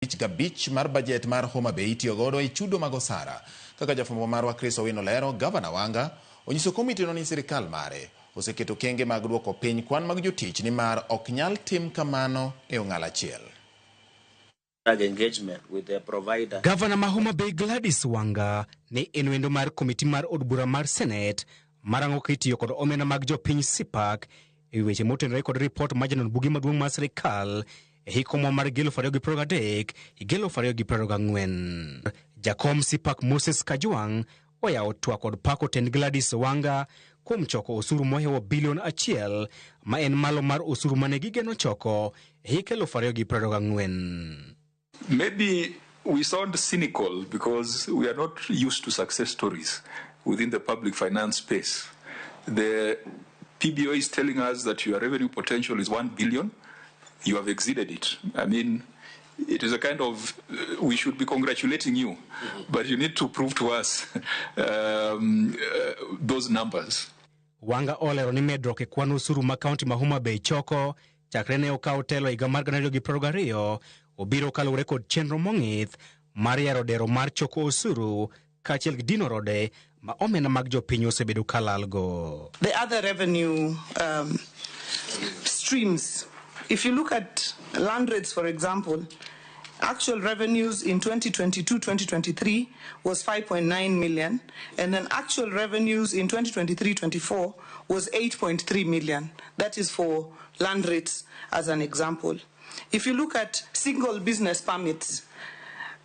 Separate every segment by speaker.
Speaker 1: gabich mar bajet mar Homa Bay itiyo godo e chudo mag osara. Kaka jafwambo marwa Chris Owino lero, Gavana Wanga onyiso komiti no ni sirikal mare oseketo kenge mag duoko piny kwan mag jotich ni mar ok nyal tim kamano e ong'ala achiel.
Speaker 2: Engagement with the provider.
Speaker 3: Gavana ma Homa Bay Gladys Wanga ne en wendo mar komiti mar od bura mar Senate marango kitiyo kod omena mag jopiny sipak e weche motenore kod report ma janon bugi maduong' mar sirikal e hiko mar 2023-2024. Jakom sipak Moses Kajwang' oyawo twak kod pako tend Gladys Wanga kuom choko osuru mohewo $1 billion ma en malo mar osuru mane gigeno choko e hik 2024.
Speaker 4: Maybe we sound cynical because we are not used to success stories within the public finance space. The PBO is telling us that your revenue potential is $1 billion. You have exceeded it. I mean, it is a kind of, we should be congratulating you, but you need to prove to us those numbers.
Speaker 3: Wanga olero ni medruok e kwan osuru ma kaunti ma Homa Bay choko chakre ne okawo telo higa mar 2022 obiro kalure kod chenro mong'ith mar yaro dero mar choko osuru kaachiel gi dino rode ma omena mag jopiny osebedo kalalgo.
Speaker 5: The other revenue streams, if you look at land rates, for example, actual revenues in 2022-2023 was 5.9 million, and then actual revenues in 2023-24 was 8.3 million. That is for land rates as an example. If you look at single business permits,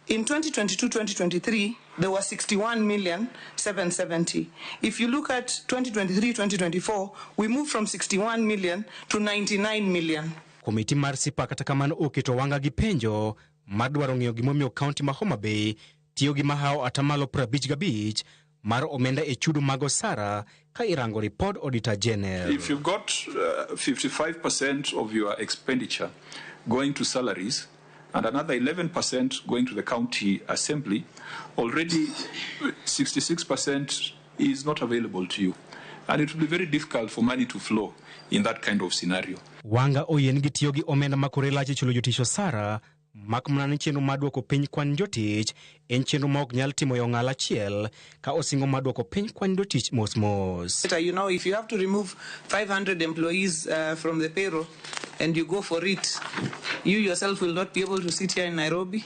Speaker 5: in 2022-2023, there were 61,770,000. If you look at 2023-2024, we moved from 61 million to 99 million.
Speaker 3: Komiti mar sipa kata kamano oketo Wanga gi penjo mar dwaro ng'iyo gimomiyo kaunti ma Homa Bay tiyo gi mahawo atamalo 55 mar omenda e chudo mag osara ka irango report auditor general.
Speaker 4: If you've got 55% of your expenditure going to salaries and another 11% going to the county assembly, already 66% is not available to you. And it will be very difficult for money to flow in that kind of scenario.
Speaker 3: Wanga oyen gi tiyo gi omenda makore lache chulo jotich osara mak mana ni chenro mar duoko piny kwan jotich en chenro ma ok nyal timo yo ng'ala achiel ka osingo mar duoko piny kwan jotich mos.
Speaker 5: You know, if you have to remove 500 employees from the payroll and you go for it, you yourself will not be able to sit here in Nairobi.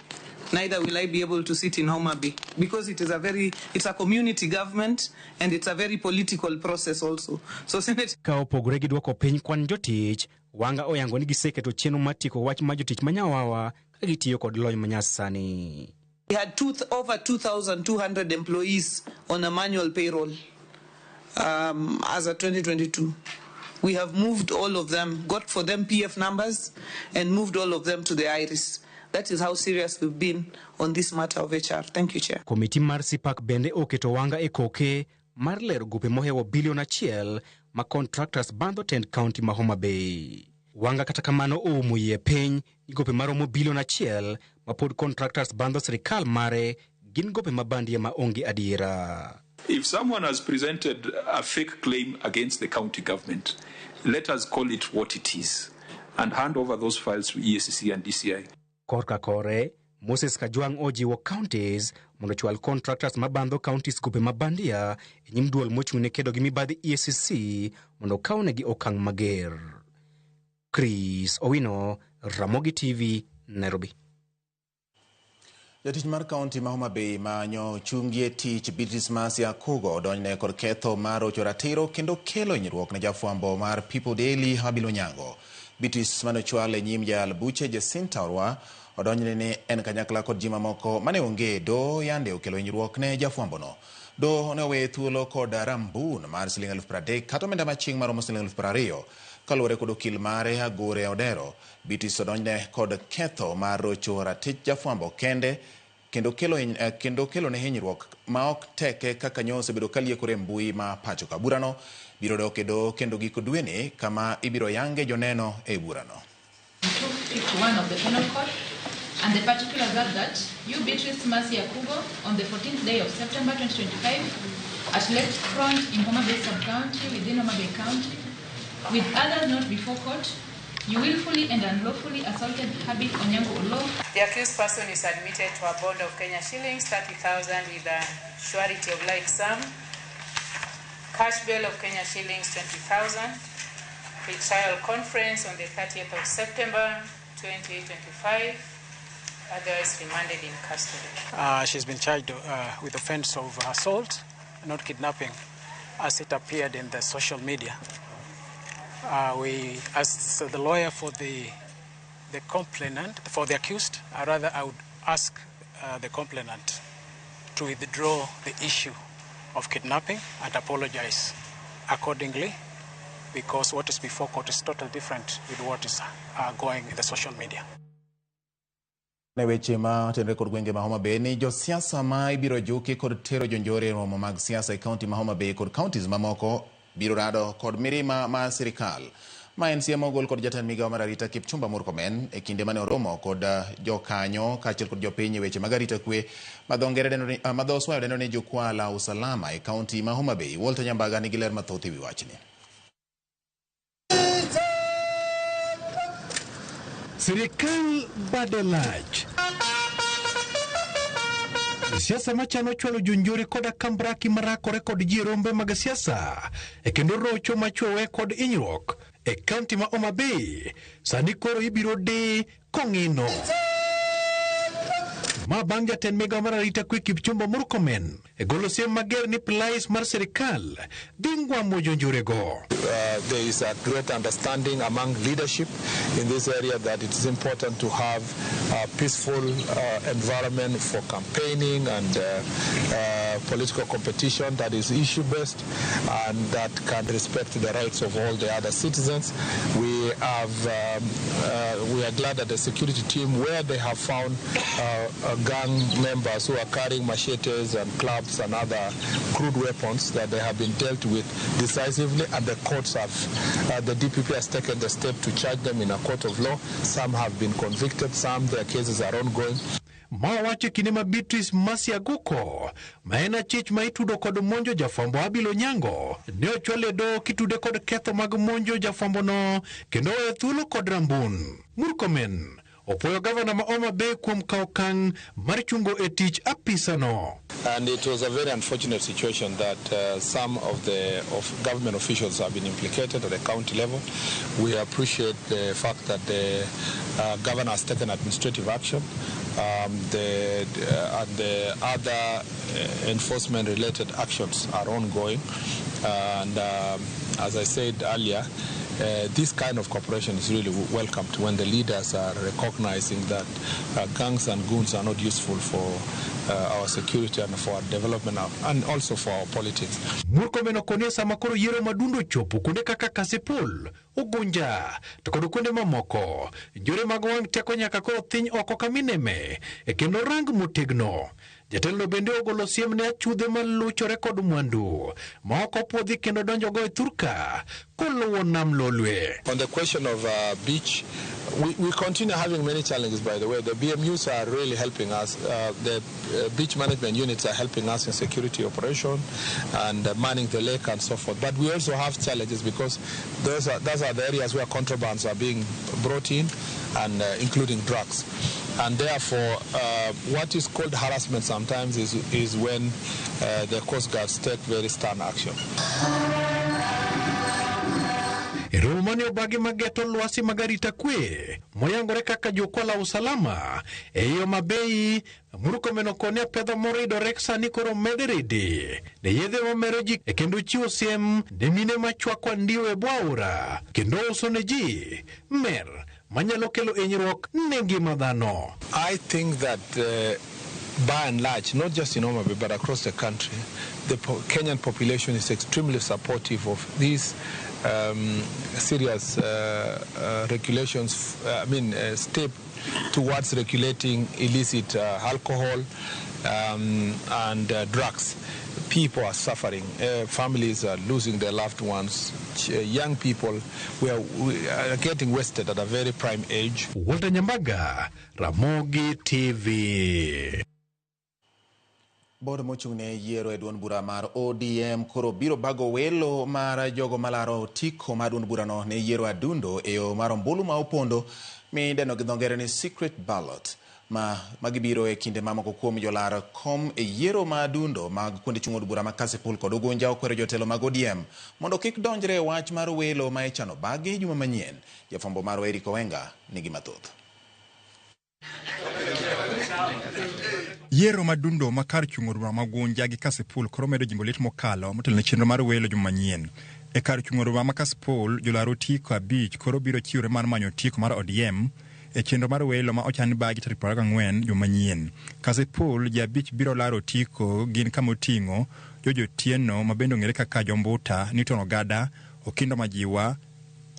Speaker 5: Neither will I be able to sit in Homa Bay because it's a community government and it's a very political process also. So Senate
Speaker 3: ka opogore gi duoko piny kwan jotich, Wanga oyango ni giseketo chenro mar tieko wach ma jotich manyawawa ka gitiyo kod lony manyasani.
Speaker 5: We had over 2,200 employees on a manual payroll as of 2022. We have moved all of them, got for them PF numbers, and moved all of them to the IRIS. That is how serious we've been on this matter of HR. Thank you, Chair.
Speaker 3: Komiti mar sipak bende oketo Wanga e koke mar lero gope mohewo $1 billion ma contractors bandho tend county ma Homa Bay. Wanga kata kamano oumo yie piny ni gope maromo $1 billion ma pod contractors bandho sirikal mare gin gope mabandia ma onge adiera.
Speaker 4: If someone has presented a fake claim against the county government, let us call it what it is and hand over those files to EACC and DCI.
Speaker 3: Korka kore, Moses Kajwang' ojiwo counties mondo chwal contractors mabandho counties gope mabandia e nyim duol mochung'ne kedo gi mibadhi EACC mondo kawnegi okang' mager. Chris Owino, Ramogi TV, Nairobi.
Speaker 1: Jatich mar kaunti ma Homa Bay manyo chungie tich Beatrice Masia Kugo odonjne kod ketho mar rocho ratiro kendo kelo hinyruok ne jafwambo mar People Daily Habil Onyango. Beatrice manochwal e nyim jal buche Jacinta Orwa odonjne ni en kanyakla kod ji mamoko mane onge do yande okelo hinyruok ne jafwambono. Do ne owe thuolo kod rambun mar $30,000 kata omenda machieng' maromo $20,000 kaluwore kod okil mare Agure Odero. Beatrice odonjne kod ketho mar rocho ratich jafwambo kendo kelo ne hinyruok ma ok teke kaka nyo osebedo kaliekore mbui ma pacho ka. Burano biro dok e do kendo giko dweni kama ibiro yange joneno e burano.
Speaker 6: 51 of the Penal Code, and the particulars are that you, Beatrice Masia Kugo, on the 14th day of September 2025, at Lake Front in Homa Bay Sub-County, within Homa Bay County, with others not before court, you willfully and unlawfully assaulted Habib Onyango Olo.
Speaker 2: The accused person is admitted to a bond of Kenya shillings 30,000 with a surety of like sum, cash bail of Kenya shillings 20,000, pre-trial conference on the 30th of September 2025. Otherwise remanded in custody.
Speaker 7: She's been charged with the offense of assault, not kidnapping, as it appeared in the social media. We, as the lawyer for the complainant, for the accused, I would ask the complainant to withdraw the issue of kidnapping and apologize accordingly, because what is before court is totally different with what is going in the social media.
Speaker 1: Ne weche ma tenre kod gwenge ma Homa Bay ni josiasa ma ibiro juki kod tero jonjore romo mag siasa e kaunti ma Homa Bay kod counties mamoko biro rado kod mirima ma sirikal. Ma en siemo gol kod jatend migawo mar arita Kipchumba Murkomen e kinde mane oromo kod jokanyo kaachiel kod jopiny e weche mag arita kwe ma dho Swahili dendo ni jukwaa la usalama e kaunti ma Homa Bay. Walter Nyambaga nigi ler mathoth ewi wachni.
Speaker 8: Sirikal Badelaj. Siasa machano chwalo jonjore koda kambraki marakore kod ji rombe mag siasa e kendo rocho machwewe kod inyruok e kaunti ma Homa Bay sani koro ibiro de kong'ino. Ma bang' jatend migawo mar arita kwe Kipchumba Murkomen e golo siem mager ni plais mar sirikal dhi ng'wamo jonjorego.
Speaker 9: There is a great understanding among leadership in this area that it is important to have a peaceful environment for campaigning and political competition that is issue-based and that can respect the rights of all the other citizens. We are glad that the security team, where they have found gang members who are carrying machetes and clubs and other crude weapons, that they have been dealt with decisively, and the courts have, the DPP has taken the step to charge them in a court of law. Some have been convicted, some their cases are ongoing.
Speaker 8: Mawache kinema Beatrice Masiaguko maena chich maitudo kod monjo jafwambo Abilo Nyango ne ochwale do kitude kod ketho mag monjo jafwambo no kendo e thuolo kod rambun. Murkomen opoyo gavana ma Homa Bay kuom kawo okang' mar chungo e tich apisa no.
Speaker 9: And it was a very unfortunate situation that some of the government officials have been implicated at the county level. We appreciate the fact that the governor has taken administrative action. And the other enforcement-related actions are ongoing. And as I said earlier, this kind of cooperation is really welcomed when the leaders are recognizing that gangs and goons are not useful for our security and for our development and also for our politics.
Speaker 8: Murkomen okonia sama koro yiero madundo chopo kuonde kaka Kasipul, Ugunja, to kod kuonde mamoko. Jore mag wang' teko nyaka koro thiny oko kamineme e kendo rang motegno. Jatelo bende ogolo siem ne achudhe maluchore kod mwandu ma ok opuodhi kendo donjo go e thurka koluwo nam lolwe.
Speaker 9: On the question of beach, we continue having many challenges, by the way. The BMUs are really helping us. The beach management units are helping us in security operation and manning the lake and so forth. But we also have challenges because those are the areas where contrabands are being brought in, and including drugs. And therefore, what is called harassment sometimes is when the Coast Guards take very stern action.
Speaker 8: Romani obagi mageto lwasi magarita kwe moyangore kaka jukwaa la usalama e Homa Bay. Murkomen okonia pedho morido reksa ni koro mederede ne yedhe mamero ji e kendo chiwo siem ne mine machwako ndiwo e bwaura kendo uso ne ji mer manyalo kelo hinyruok ne ngima dhano.
Speaker 9: I think that by and large, not just in Homa Bay but across the country, the Kenyan population is extremely supportive of these serious regulations, step towards regulating illicit alcohol and drugs. People are suffering. Families are losing their loved ones. Young people we are getting wasted at a very prime age.
Speaker 8: Walter Nyambaga, Ramogi TV.
Speaker 1: Board mochung'ne yiero e duond bura mar ODM koro biro bago welo mar jogo malaro otiko mar duond burano ne yiero adundo e yo mar ombulu ma opondo midendo gi dho ngere ni secret ballot magibiro e kinde mamoko kuom jolar kom e yiero ma adundo mag kuonde chung' od bura ma Kasipul kod Ugunja okwero jotelo mag ODM mondo kik donjre e wach mar welo ma ichano bagi juma manyien. Jafwambo mar Eric Owenga nigi mathoth.
Speaker 10: Yiero madundo ma kar chung' od bura ma Ugunja gi Kasipul koro medo jimbo lit mokalo motelo ne chenro mar welo juma manyien. E kar chung' od bura ma Kasipul, jolar otiko 5 koro biro chiwre mar manyo otiko mar ODM e chenro mar welo ma ochan bagi tarik 24 juma manyien. Kasipul ji 5 biro laro otiko gin kama oting'o Jojo Tieno ma bende ong'ere kaka Jombuta, Newton Ogada, Okindo Majiwa,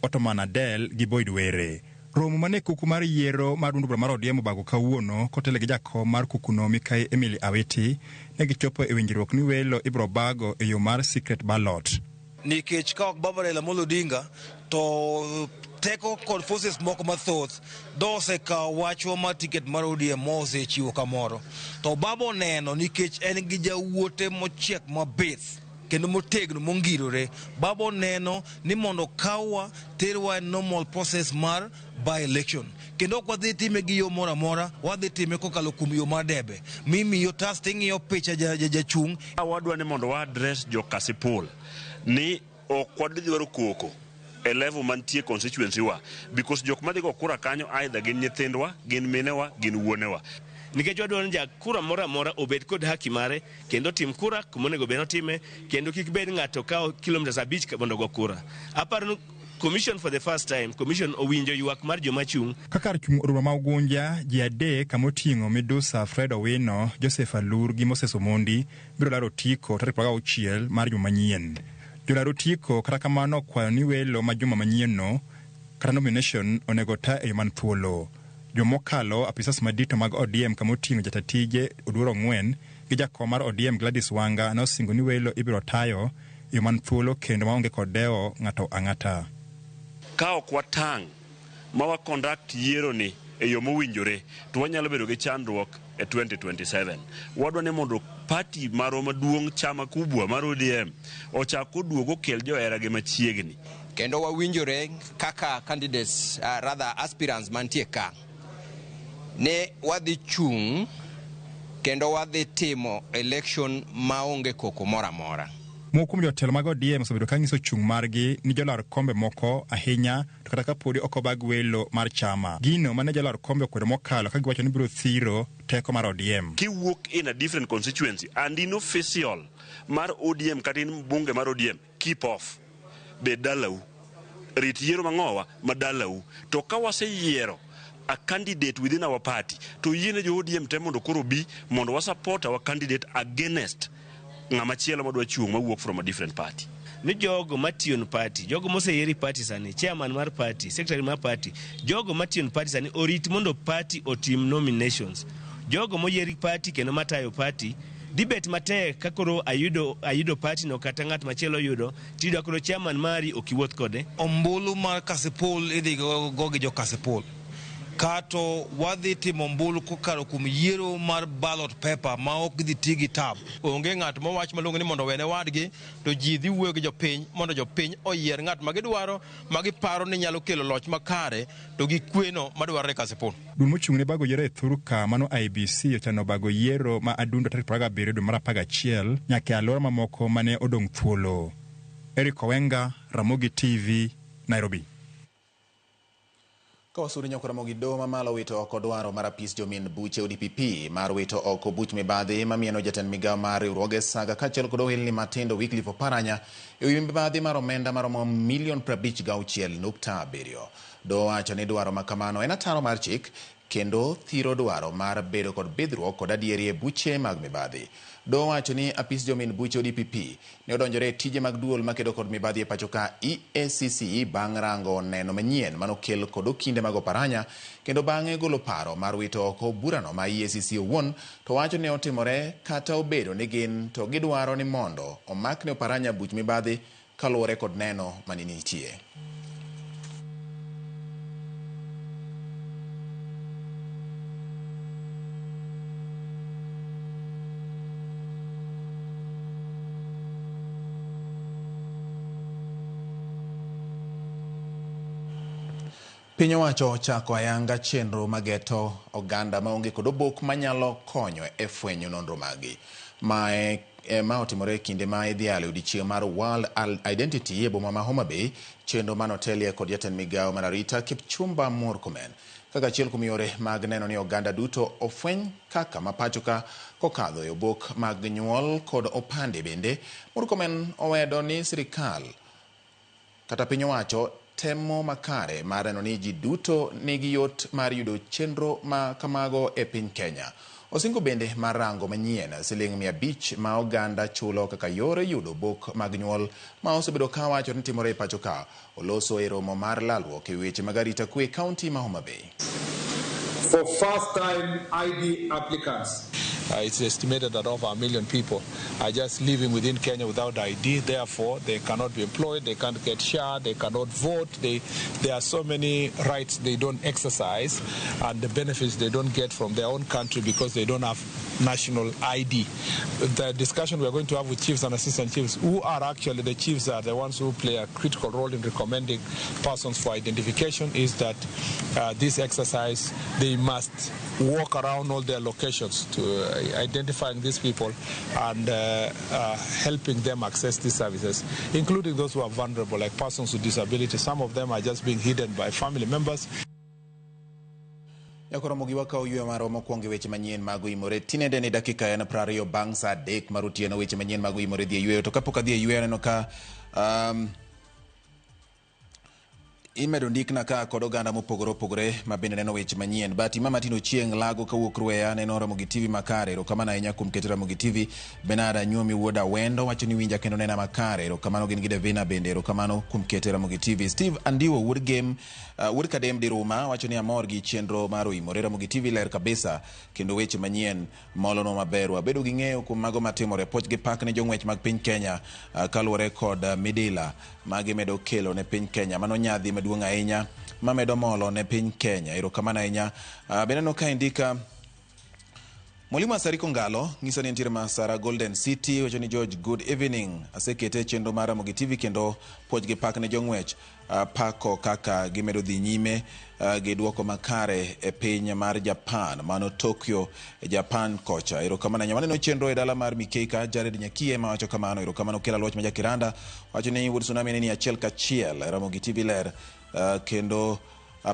Speaker 10: Ottoman Adel gi Boyd Were. Romo mane kuku mar yiero mar duond bura mar ODM obago kawuono kotele gi jakom mar kukuno Mikayi Emily Awiti ne gichopo e winjruok ni welo ibro bago e yo mar secret ballot.
Speaker 11: Nikech ka ok Baba Raila Amolo Odinga to teko kod forces moko mathoth dosekawo wachwa mar tiket mar ODM mosechiwo kamoro to Baba oneno nikech en gi jawuote mochiek mabith kendo motegno mongirore. Baba oneno ni mondo kawwa terwa normal process mar by election kendo ok wadhi time gi yo moro amora, wadhi time kokalo kuom yo mar debe. Mimi yo tasting yo picha jachung'.
Speaker 12: Wadwa ni mondo wa address jo Kasipul ni ok wadwaro koko e level mantie constituency wa because jok madhi go kura kanyo either gin nyithindwa, gin minewa, gin wuonewa.
Speaker 13: Nikech wadwaro ni jakura moro amora obed kod haki mare kendo tim kura kumonego bed notime kendo kik bed ng'ato kawo kilomitas 5 mondo go kura. Aparo Commission for the first time, Commission owinjo ywak mar joma chung'.
Speaker 10: Kakar chung' od bura ma Ugunja, ji 3 kama oting'o Midusa Fred Owino, Joseph Alur gi Moses Omondi biro laro otiko tarik 26 mar juma manyien. Jolar otiko kata kamano okwayo ni welo ma juma manyien no kata nomination onego ta e yo man thuolo. Jomokalo apisas madito mag ODM kama oting'o jatatije Oduoro Ng'wen gi jakom mar ODM Gladys Wanga nosingo ni welo ibiro tayo e yo man thuolo kendo maonge kod dewo ng'ato ang'ata.
Speaker 12: Ka ok watang' ma wa conduct yiero ni e yo mowinjore to wanyalo bedo gi chandruok e 2027. Wadwa ni mondo party maro maduong' chama kubwa mar ODM ochako duogo kel johera gi machiegni.
Speaker 14: Kendo wawinjore kaka candidates rather aspirants mantie ka ne wadhi chung' kendo wadhi timo election maonge koko moro amora.
Speaker 10: Moko kuom jotelo mag ODM osebedo ka nyiso chung' margi ni jolar kombe moko ahinya to kata ka podi ok obag welo mar chama. Gino mane jolar kombe okwedo mokalo ka giwacho ni biro thiro teko mar ODM.
Speaker 12: Kiwuok in a different constituency and in official mar ODM kata in bunge mar ODM, keep off. Bed dalau. Rit yiero mang'owa madalau. To ka waseyiero a candidate within our party to yiene jo ODM te mondo koro bi mondo wa support our candidate against ng'ama chielo madwa chung' mawuok from a different party.
Speaker 13: Ni jogo matiyon party, jogo moseyieri party sani, chairman mar party, secretary mar party, jogo matiyon party sani orit mondo party otim nominations. Jogo moyieri party kendo matayo party dibet matek kakoro ayudo party no kata ng'at machielo yudo tiyudo koro chairman mari okiwuoth kode.
Speaker 11: Ombulu mar Kasipul idhi go gi jo Kasipul. Kato wadhi timo ombulu kokalo kuom yiero mar ballot paper ma ok gidhi ti gi tab.
Speaker 15: Onge ng'at mowach malongo ni mondo wene wadgi to ji dhi wuoyo gi jopiny mondo jopiny oyier ng'at ma gidwaro ma giparo ni nyalo kelo loch makare to gi kweno madwarore Kasipul.
Speaker 10: Duol mochung'ne bago yiero e Thurka mano IBC ochano bago yiero ma adundo tarik 27 dwe mar 11 nyaka alwora mamoko mane odong' thuolo. Eric Owenga, Ramogi TV, Nairobi.
Speaker 1: Kawasuri nyakora mogi do mamalo wito oko dwaro mar apis jomin buche ODPP mar wito oko buch mibadhi mamieno jatend migawo mar riwruoge saga kaachiel kod ohelni matindo Wycliffe Oparanya e wi mibadhi mar omenda maromo $56.7. Do wacho ni dwaro makamano en ataro mar chik kendo thiro dwaro mar bedo kod bidhruok kod adieri e buche mag mibadhi. Do wacho ni apis jomin buche ODPP ne odonjore tije mag duol makedo kod mibadhi e pacho ka EACC bang' rango neno manyien manokel kod okinde mag Oparanya kendo bang'e golo paro mar wito oko burano ma EACC owuon to wacho ne otimore kata obedo ni gin to gidwaro ni mondo omak ne Oparanya buch mibadhi kaluwore kod neno maninitie. Piny owacho chako ayanga chenro mageto oganda maonge kod obok manyalo konyo e fwenyo nonro magi. Ma otimore kinde ma idhialo odiechieng' mar World Identity e boma ma Homa Bay, chenro manotelie kod jatend migawo mar arita Kipchumba Murkomen. Kaka achiel kuom yore mag neno ni oganda duto ofweny kaka mapachoka kokadho e obok mag nyuol kod opande bende, Murkomen owedo ni sirikal kata piny owacho temo makare mar neno ni ji duto nigi yot mar yudo chenro ma kamago e piny Kenya. Osingo bende mar rango manyien siling 500 ma oganda chulo kaka yore yudo obok mag nyuol ma osebedo ka wacho ni timore e pacho ka. Oloso e romo mar lalruok e weche mag arita kwe kaunti ma Homa Bay.
Speaker 9: For first-time ID applicants, it's estimated that over 1 million people are just living within Kenya without ID. Therefore, they cannot be employed, they can't get share, they cannot vote. There are so many rights they don't exercise and the benefits they don't get from their own country because they don't have national ID. The discussion we're going to have with chiefs and assistant chiefs, who are actually the chiefs are the ones who play a critical role in recommending persons for identification, is that this exercise, they must walk around all their locations to identifying these people and helping them access these services, including those who are vulnerable, like persons with disabilities. Some of them are just being hidden by family members.
Speaker 1: Yakoro giwaka oyuyo maro mokwongo weche manyien mag imore tinende ni dakika en 20 bang' saa 3 mar otieno weche manyien mag imore dhi yueyo to kapok adhi yueyo neno ka imedo ndikna ka kod oganda mopogore opogore ma bende neno weche manyien. Bati mama tino chieng' lago kawuok Rueya neno Ramogi TV makare. Erokamano ahinya kuom keto Ramogi TV. Benada nyuomi wuoda wendo wacho ni winja kendo nena makare. Erokamano gin gi Devina bende. Erokamano kuom keto Ramogi TV. Steve Andiwo wuod Kadem Diruma wacho ni amor gi chenro mar Imore. Ramogi TV ler kabisa kendo weche manyien molono maber. Wabedo gi ng'eyo kuom mago matimore. Poch gi pak ne jong'wech mag piny Kenya kaluwore kod midila magi medo kelo ne piny Kenya. Mano nyadhi maduong' ahinya mamedo molo ne piny Kenya. Erokamano ahinya. Beneno ka indika Mwalimu Asariko Ngalo ng'iso ni entiere Masara Golden City. Wacho ni George, good evening. Asekete chenro mar Ramogi TV kendo puoj gi pak ne jong'wech pako kaka gimedo dhi nyime gi duoko makare e piny mar Japan, mano Tokyo e Japan kocha. Erokamano ahinya. Waneno chenro e dala mar Mikeika. Jared Nyakie ma wacho kamano. Erokamano kela loch ma Jakiranda wacho ni wuod Tsunami ni achiel kachiel. Ramogi TV ler kendo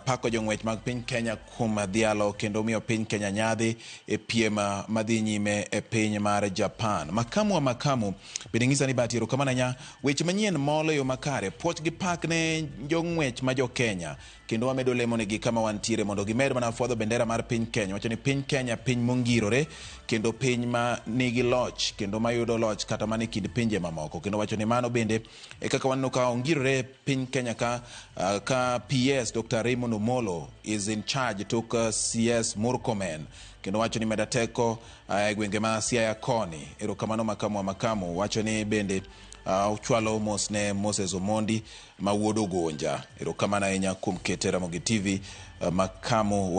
Speaker 1: pako jong'wech mag piny Kenya kuom dhialo kendo miyo piny Kenya nyadhi e piem madhi nyime e piny mar Japan. Makamu bende ng'isa ni Bati. Erokamano ahinya. Weche manyien molo yo makare. Puoch gi pak ne jong'wech ma jo Kenya kendo wamedo lemo negi kama wantiere mondo gimed mana fwadho bendera mar piny Kenya. Wacho ni piny Kenya piny mongirore kendo piny ma nigi loch kendo mayudo loch kata mana e kind pinje mamoko. Kendo wacho ni mano bende e kaka waneno ka ongirore piny Kenya ka PS Dr. Raymond Omolo is in charge took CS Murkomen kendo wacho ni meda teko e gwenge ma Siaya koni. Erokamano makamu wacho ni bende uchwalo mos ne Moses Omondi ma wuod Ogonja. Erokamano ahinya kuom kete Ramogi TV. Makamu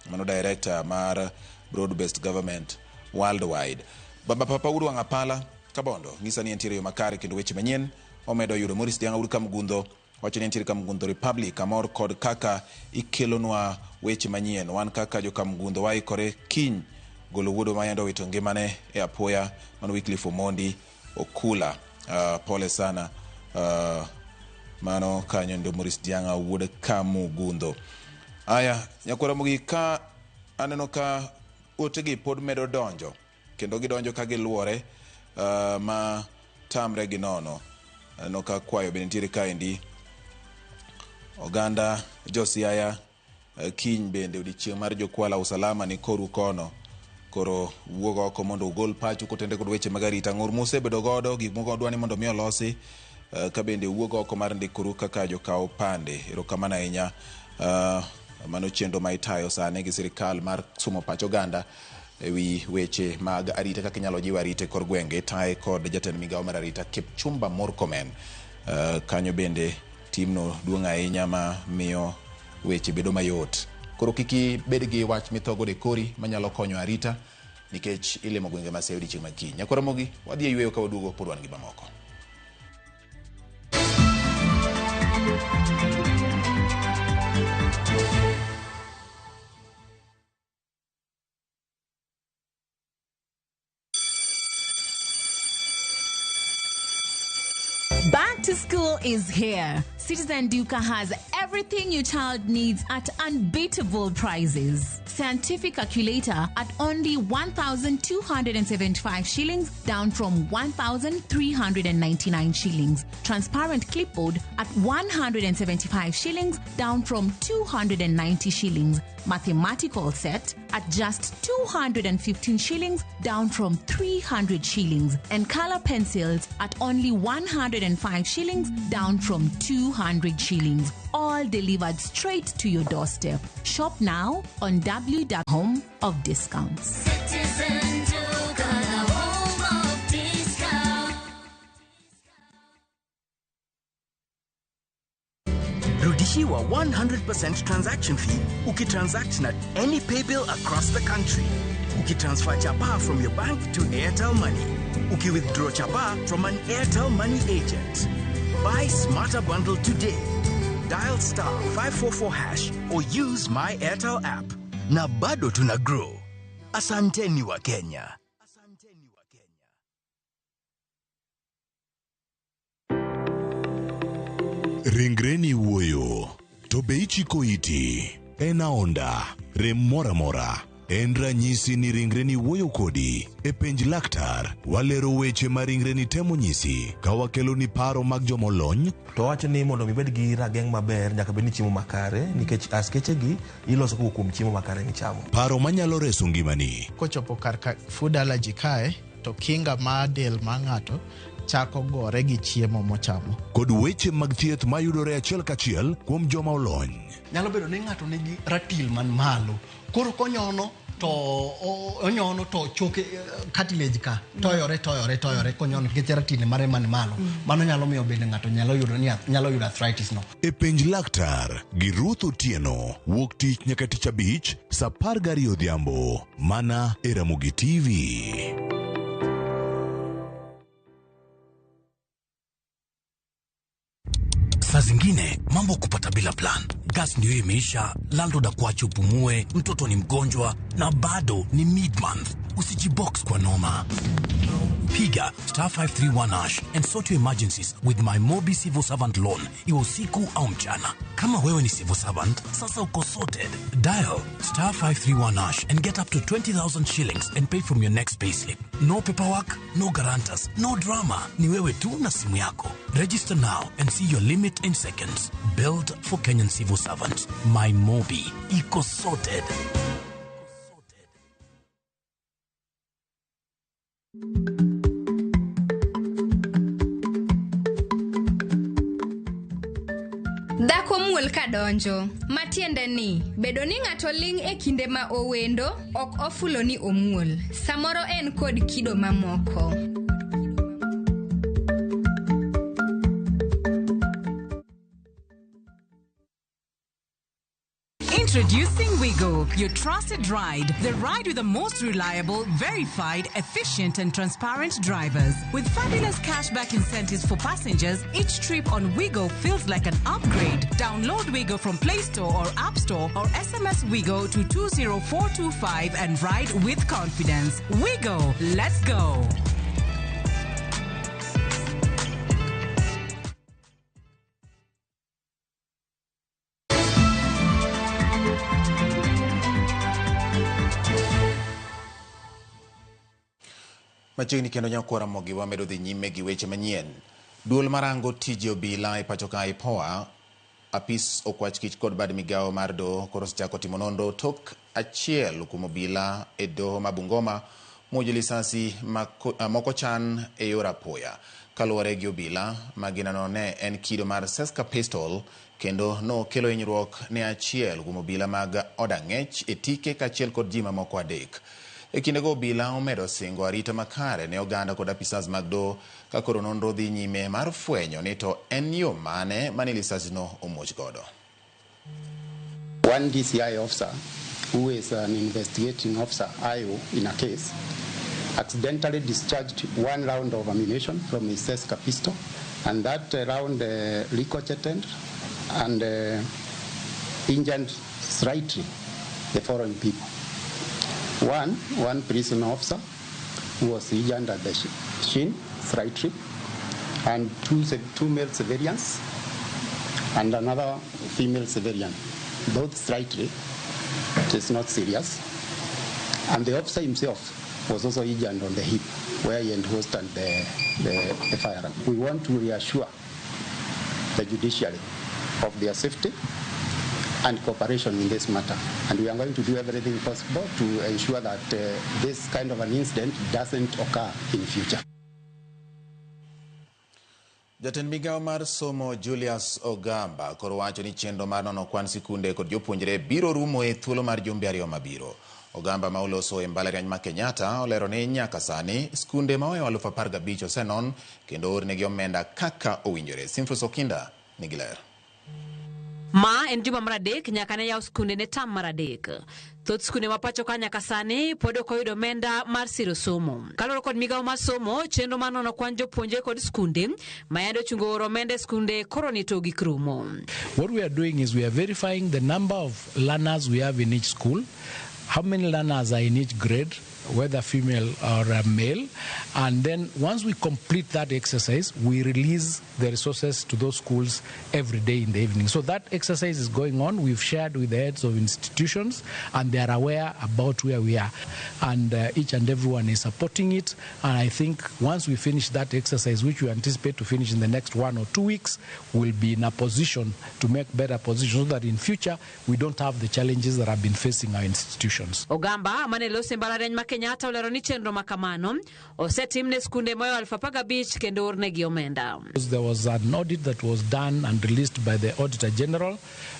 Speaker 1: mano director mar Broad Based Government Worldwide. Baba Papa Uru Angapala Kabondo ng'isa ni entiere yo makare kendo weche manyien omedo yudo. Morris Dianga Uru Kamgundo wacho ni entiere Kamgundo Republic amor kod kaka ikelonwa weche manyien. Wan kaka jo Kamgundo waikore kiny golo wuodo mayando wito ngimane e apoya mano Wycliffe Omondi Okula. Pole sana. Mano kanyo ndo Morris Dianga wuod Kamgundo. Aya nyakwara mugi ka aneno ka otegi pod medo donjo kendo gidonjo ka giluore ma tamre gi nono. Aneno ka kwayo bende nitiere kaendi. Oganda Josiaya kiny bende odiechieng' mar jokwala usalama ni koru kono. Koro wuog oko mondo ugol pacho kotende kod weche mag arita. Ng'ur mosebedo godo gik moko dwani mondo mi olosi ka bende wuog oko mar ndikoru kaka jokawo pande. Erokamano ahinya. Mano chenro ma itayo sani gi sirikal mar sumo pach oganda ewi weche mag arita kaka inyalo jiw arita kor gwenge tae kod jatend migawo mar arita Kipchumba Murkomen. Kanyo bende timno duong' ahinya ma miyo weche bedo mayot. Koro kiki bed gi wach mithogo de kori manyalo konyo arita nikech ilemo gwenge ma Siaya odiechieng' makiny. Nyakoro mogi wadhi yueyo ka waduogo pod wan gi mamoko.
Speaker 16: Back to school is here. Citizen Duca has everything your child needs at unbeatable prices. Scientific calculator at only 1,275 shillings, down from 1,399 shillings. Transparent clipboard at 175 shillings, down from 290 shillings. Mathematical set at just 215 shillings, down from 300 shillings. And color pencils at only 105 shillings, down from 200 shillings. All delivered straight to your doorstep. Shop now on Home of Discounts.
Speaker 17: Citizen Duca, home of discounts.
Speaker 18: Rudishiwa 100% transaction fee ukitransact na any pay bill across the country. Ukitransfer chapa from your bank to Airtel Money. Ukiwithdraw chapa from an Airtel Money agent. Buy Smarter Bundle today. Dial *544# or use My Airtel app. Na bado tuna grow. Asanteni wa Kenya.
Speaker 19: Ringreni wuoyo, to be ichiko iti, en aonda, rem mora mora, en ranyisi ni ringreni wuoyo kodi, e penj laktar, walero weche ma ringreni temo nyisi, ka wakelo ni paro mag jomolony.
Speaker 20: To wacho ni mondo mibed gi rageng' maber nyaka bed ni chiemo makare, nikech askeche gi iloso kuom chiemo makare michamo.
Speaker 19: Paro manyalo reso ngimani.
Speaker 21: Kochopo kar food allergy kae, to kinga ma del ma ng'ato chako gore gi chiemo mochamo.
Speaker 19: Kod weche mag thieth mayudore achiel kachiel kuom joma olony.
Speaker 22: Nyalo bedo ni ng'ato nigi ratil man malo. Koro konyono to onyono to choke cartilage ka toyore konyono nikech ratil mare man malo. Mano nyalo miyo bende ng'ato nyalo yudo arthritis no.
Speaker 19: E penj laktar gi Ruth Otieno, wuok tich nyaka tich abich, saa 12 odhiambo, mana e Ramogi TV.
Speaker 23: Saa zingine mambo kupata bila plan. Gas ndio imeisha, landlord akuache upumue, mtoto ni mgonjwa na bado ni mid-month. Usijibox kwa noma. Piga *531# and sort your emergencies with my Mobi Civil Servant Loan, iwe usiku au mchana. Kama wewe ni civil servant, sasa uko sorted. Dial *531# and get up to 20,000 shillings and pay from your next payslip. No paperwork, no guarantors, no drama. Ni wewe tu na simu yako. Register now and see your limit in seconds. Built for Kenyan civil servants. My Mobi, iko sorted.
Speaker 24: Dhako muol kadonjo, matiende ni bedo ni ng'ato ling' e kinde ma owendo ok ofulo ni omuol. Samoro en kod kido mamoko.
Speaker 25: Introducing Wigo, your trusted ride. The ride with the most reliable, verified, efficient and transparent drivers. With fabulous cashback incentives for passengers, each trip on Wigo feels like an upgrade. Download Wigo from Play Store or App Store or SMS Wigo to 20425 and ride with confidence. Wigo, let's go.
Speaker 1: Machiegni kendo nyakwara mogi wamedo dhi nyime gi weche manyien. Duol marango tije obila e pacho ka IPOA, apis okwach kich kod bad migawo mar doho koro chako timo nonro tok achiel kuom obila e doho ma Bungoma muojo lisasi moko chan e yor apoya. Kaluwore gi obila, maginano ne en kido mar Seska pistol kendo no kelo hinyruok ne achiel kuom obila mag Odang'ech e tike kachiel kod ji mamoko adek. E kindego obila omedo singo arita makare ne oganda kod apisas mag doho ka koro nonro dhi nyime mar fwenyo ni to en yo mane mane lisasino omuoch godo.
Speaker 26: One DCI officer, who is an investigating officer, IO, in a case, accidentally discharged one round of ammunition from his Seska pistol, and that round ricocheted and injured slightly the following people. One prison officer who was injured at the shin slightly, and two male civilians and another female civilian, both slightly. It is not serious. And the officer himself was also injured on the hip where he endorsed the firearm. We want to reassure the judiciary of their safety and cooperation in this matter. And we are going to do everything possible to ensure that this kind of an incident doesn't occur in future.
Speaker 1: Jatend migao mar somo Julius Ogamba koro wacho ni chenro mar nono kwan sikunde kod jopuonjre biro rumo e thuolo mar jumbe ariyo mabiro. Ogamba ma oloso e mbalariany ma Kenyatta olero ni nyaka sani sikunde maoyo 15,000 osenon kendo ornegi omenda kaka owinjore. Simfus Okinda nigi ler.
Speaker 2: Ma en juma mar adek nyaka ne yaw skunde ne tam mar adek. Thoth skunde ma pacho ka nyaka sani pod ok oyudo omenda mar siro somo. Kaluwore kod migao mar somo, chenro mar nono kwan jopuonjre kod skunde ma yande ochungo oro omenda skunde koro ni to gik rumo.
Speaker 3: What we are doing is we are verifying the number of learners we have in each school, how many learners are in each grade, whether female or male, and then once we complete that exercise, we release the resources to those schools every day in the evening. So that exercise is going on. We've shared with the heads of institutions, and they are aware about where we are, and each and everyone is supporting it. And I think once we finish that exercise, which we anticipate to finish in the next 1 or 2 weeks, we'll be in a position to make better positions so that in future we don't have the challenges that have been facing our institutions.
Speaker 2: Ogamba manelo sembalariany ma Kenyatta olero ni chenro makamano osetimne skunde moyo 15,000 kendo ornegi omenda.
Speaker 3: There was an audit that was done and released by the Auditor General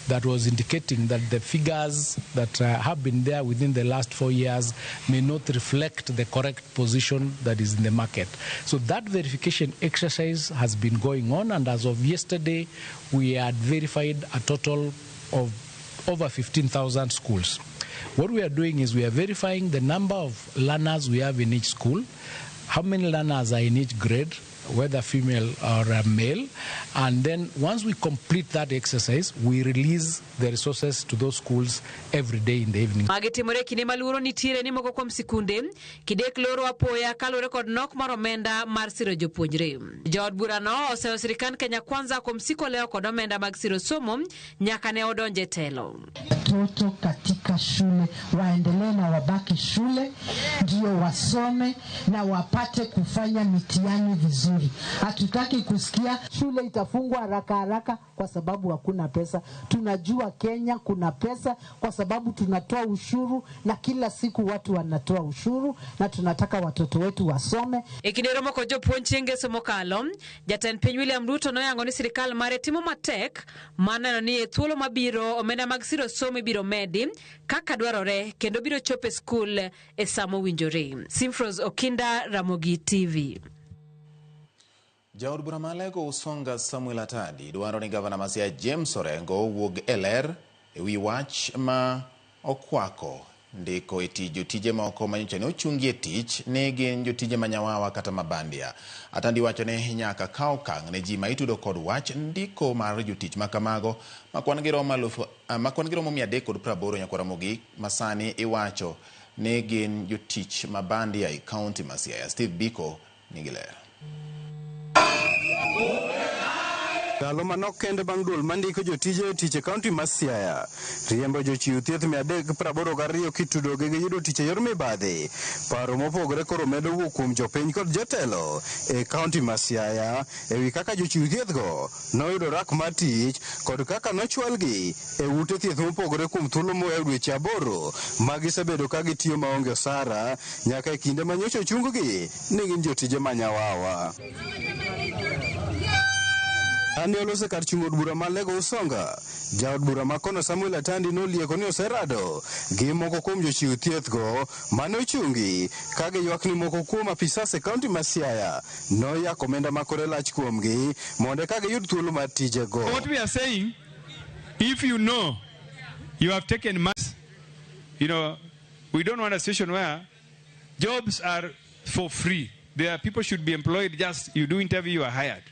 Speaker 3: that was indicating that the figures that have been there within the last 4 years may not reflect the correct position that is in the market. So that verification exercise has been going on, and as of yesterday we had verified a total of over 15,000 schools. What we are doing is we are verifying the number of learners we have in each school, how many learners are in each grade, whether female or male, and then once we complete that exercise, we release the resources to those schools every day in the evening.
Speaker 2: Magitimore kine maluro nitiere ni moko kuom sikunde kidek loro apoya kalore kod nok mar omenda mar siro jopuonjre. Jaod burano oseo sirikand Kenya Kwanza kuom siko leo kod omenda mag siro somo nyaka ne odonje telo.
Speaker 4: Watoto katika shule waendelee na wabaki shule ndio wasome na wapate kufanya mitihani vizuri. Hatutaki kusikia shule itafungwa haraka haraka kwa sababu hakuna pesa. Tunajua Kenya kuna pesa kwa sababu tunatoa ushuru na kila siku watu wanatoa ushuru, na tunataka watoto wetu wasome.
Speaker 2: Ekindero moko jopuonj ngeso mokalo, Jatend Piny William Ruto noyango ni sirikal mare timo matek maneno ni thuolo mabiro omenda mag siro somo biro medi kaka dwarore kendo biro chope skul e samo winjore. Simfros Okinda, Ramogi TV.
Speaker 1: Jaod bura malego Usonga Samuel Atadi dwaro ni gavana ma Siaya James Orengo wuog eler ewi wach ma okwako ndiko e tich jotije moko manyocha ne ochungi e tich ne gin jotije manyawawa kata mabandia. Atadi wacho ne nyaka kaw okang' ne ji ma itudo kod wach ndiko mar jotich makamago makwan gi romo 380 nyakora mogik masani iwacho ne gin jotich mabandia e kaunti ma Siaya. Steve Biko nigi ler.
Speaker 5: Ndalo manok kende bang' duol mandiko jotije tich e kaunti ma Siaya, riembo jochiw thieth 382 kitudogi gi yudo tich e yor mibadhi. Paro mopogore koro medo wuok kuom jopiny kod jotelo e kaunti ma Siaya ewi kaka jochiw thiethgo noyudo rak mar tich kod kaka nochwalgi e ute thieth mopogore kuom thuolo moweyo dweche 8 ma gisebedo ka gitiyo maonge osara nyaka e kinde ma nyocha ochung-gi ni gin jotije manyawawa. Ani olose kar chung' od bura ma Lego Usonga, jaod bura ma kono Samuel Atandi nolieko ni oserado gi moko kuom jochiw thiethgo mane ochungi ka giywak ni moko kuom apisas e kaunti ma Siaya noyako omenda makore lach kuomgi mondo ka giyud thuolo mar tijego.
Speaker 6: What we are saying, if you know you have taken mass, we don't want a situation where jobs are for free. There are people should be employed, just you do interview, you are hired.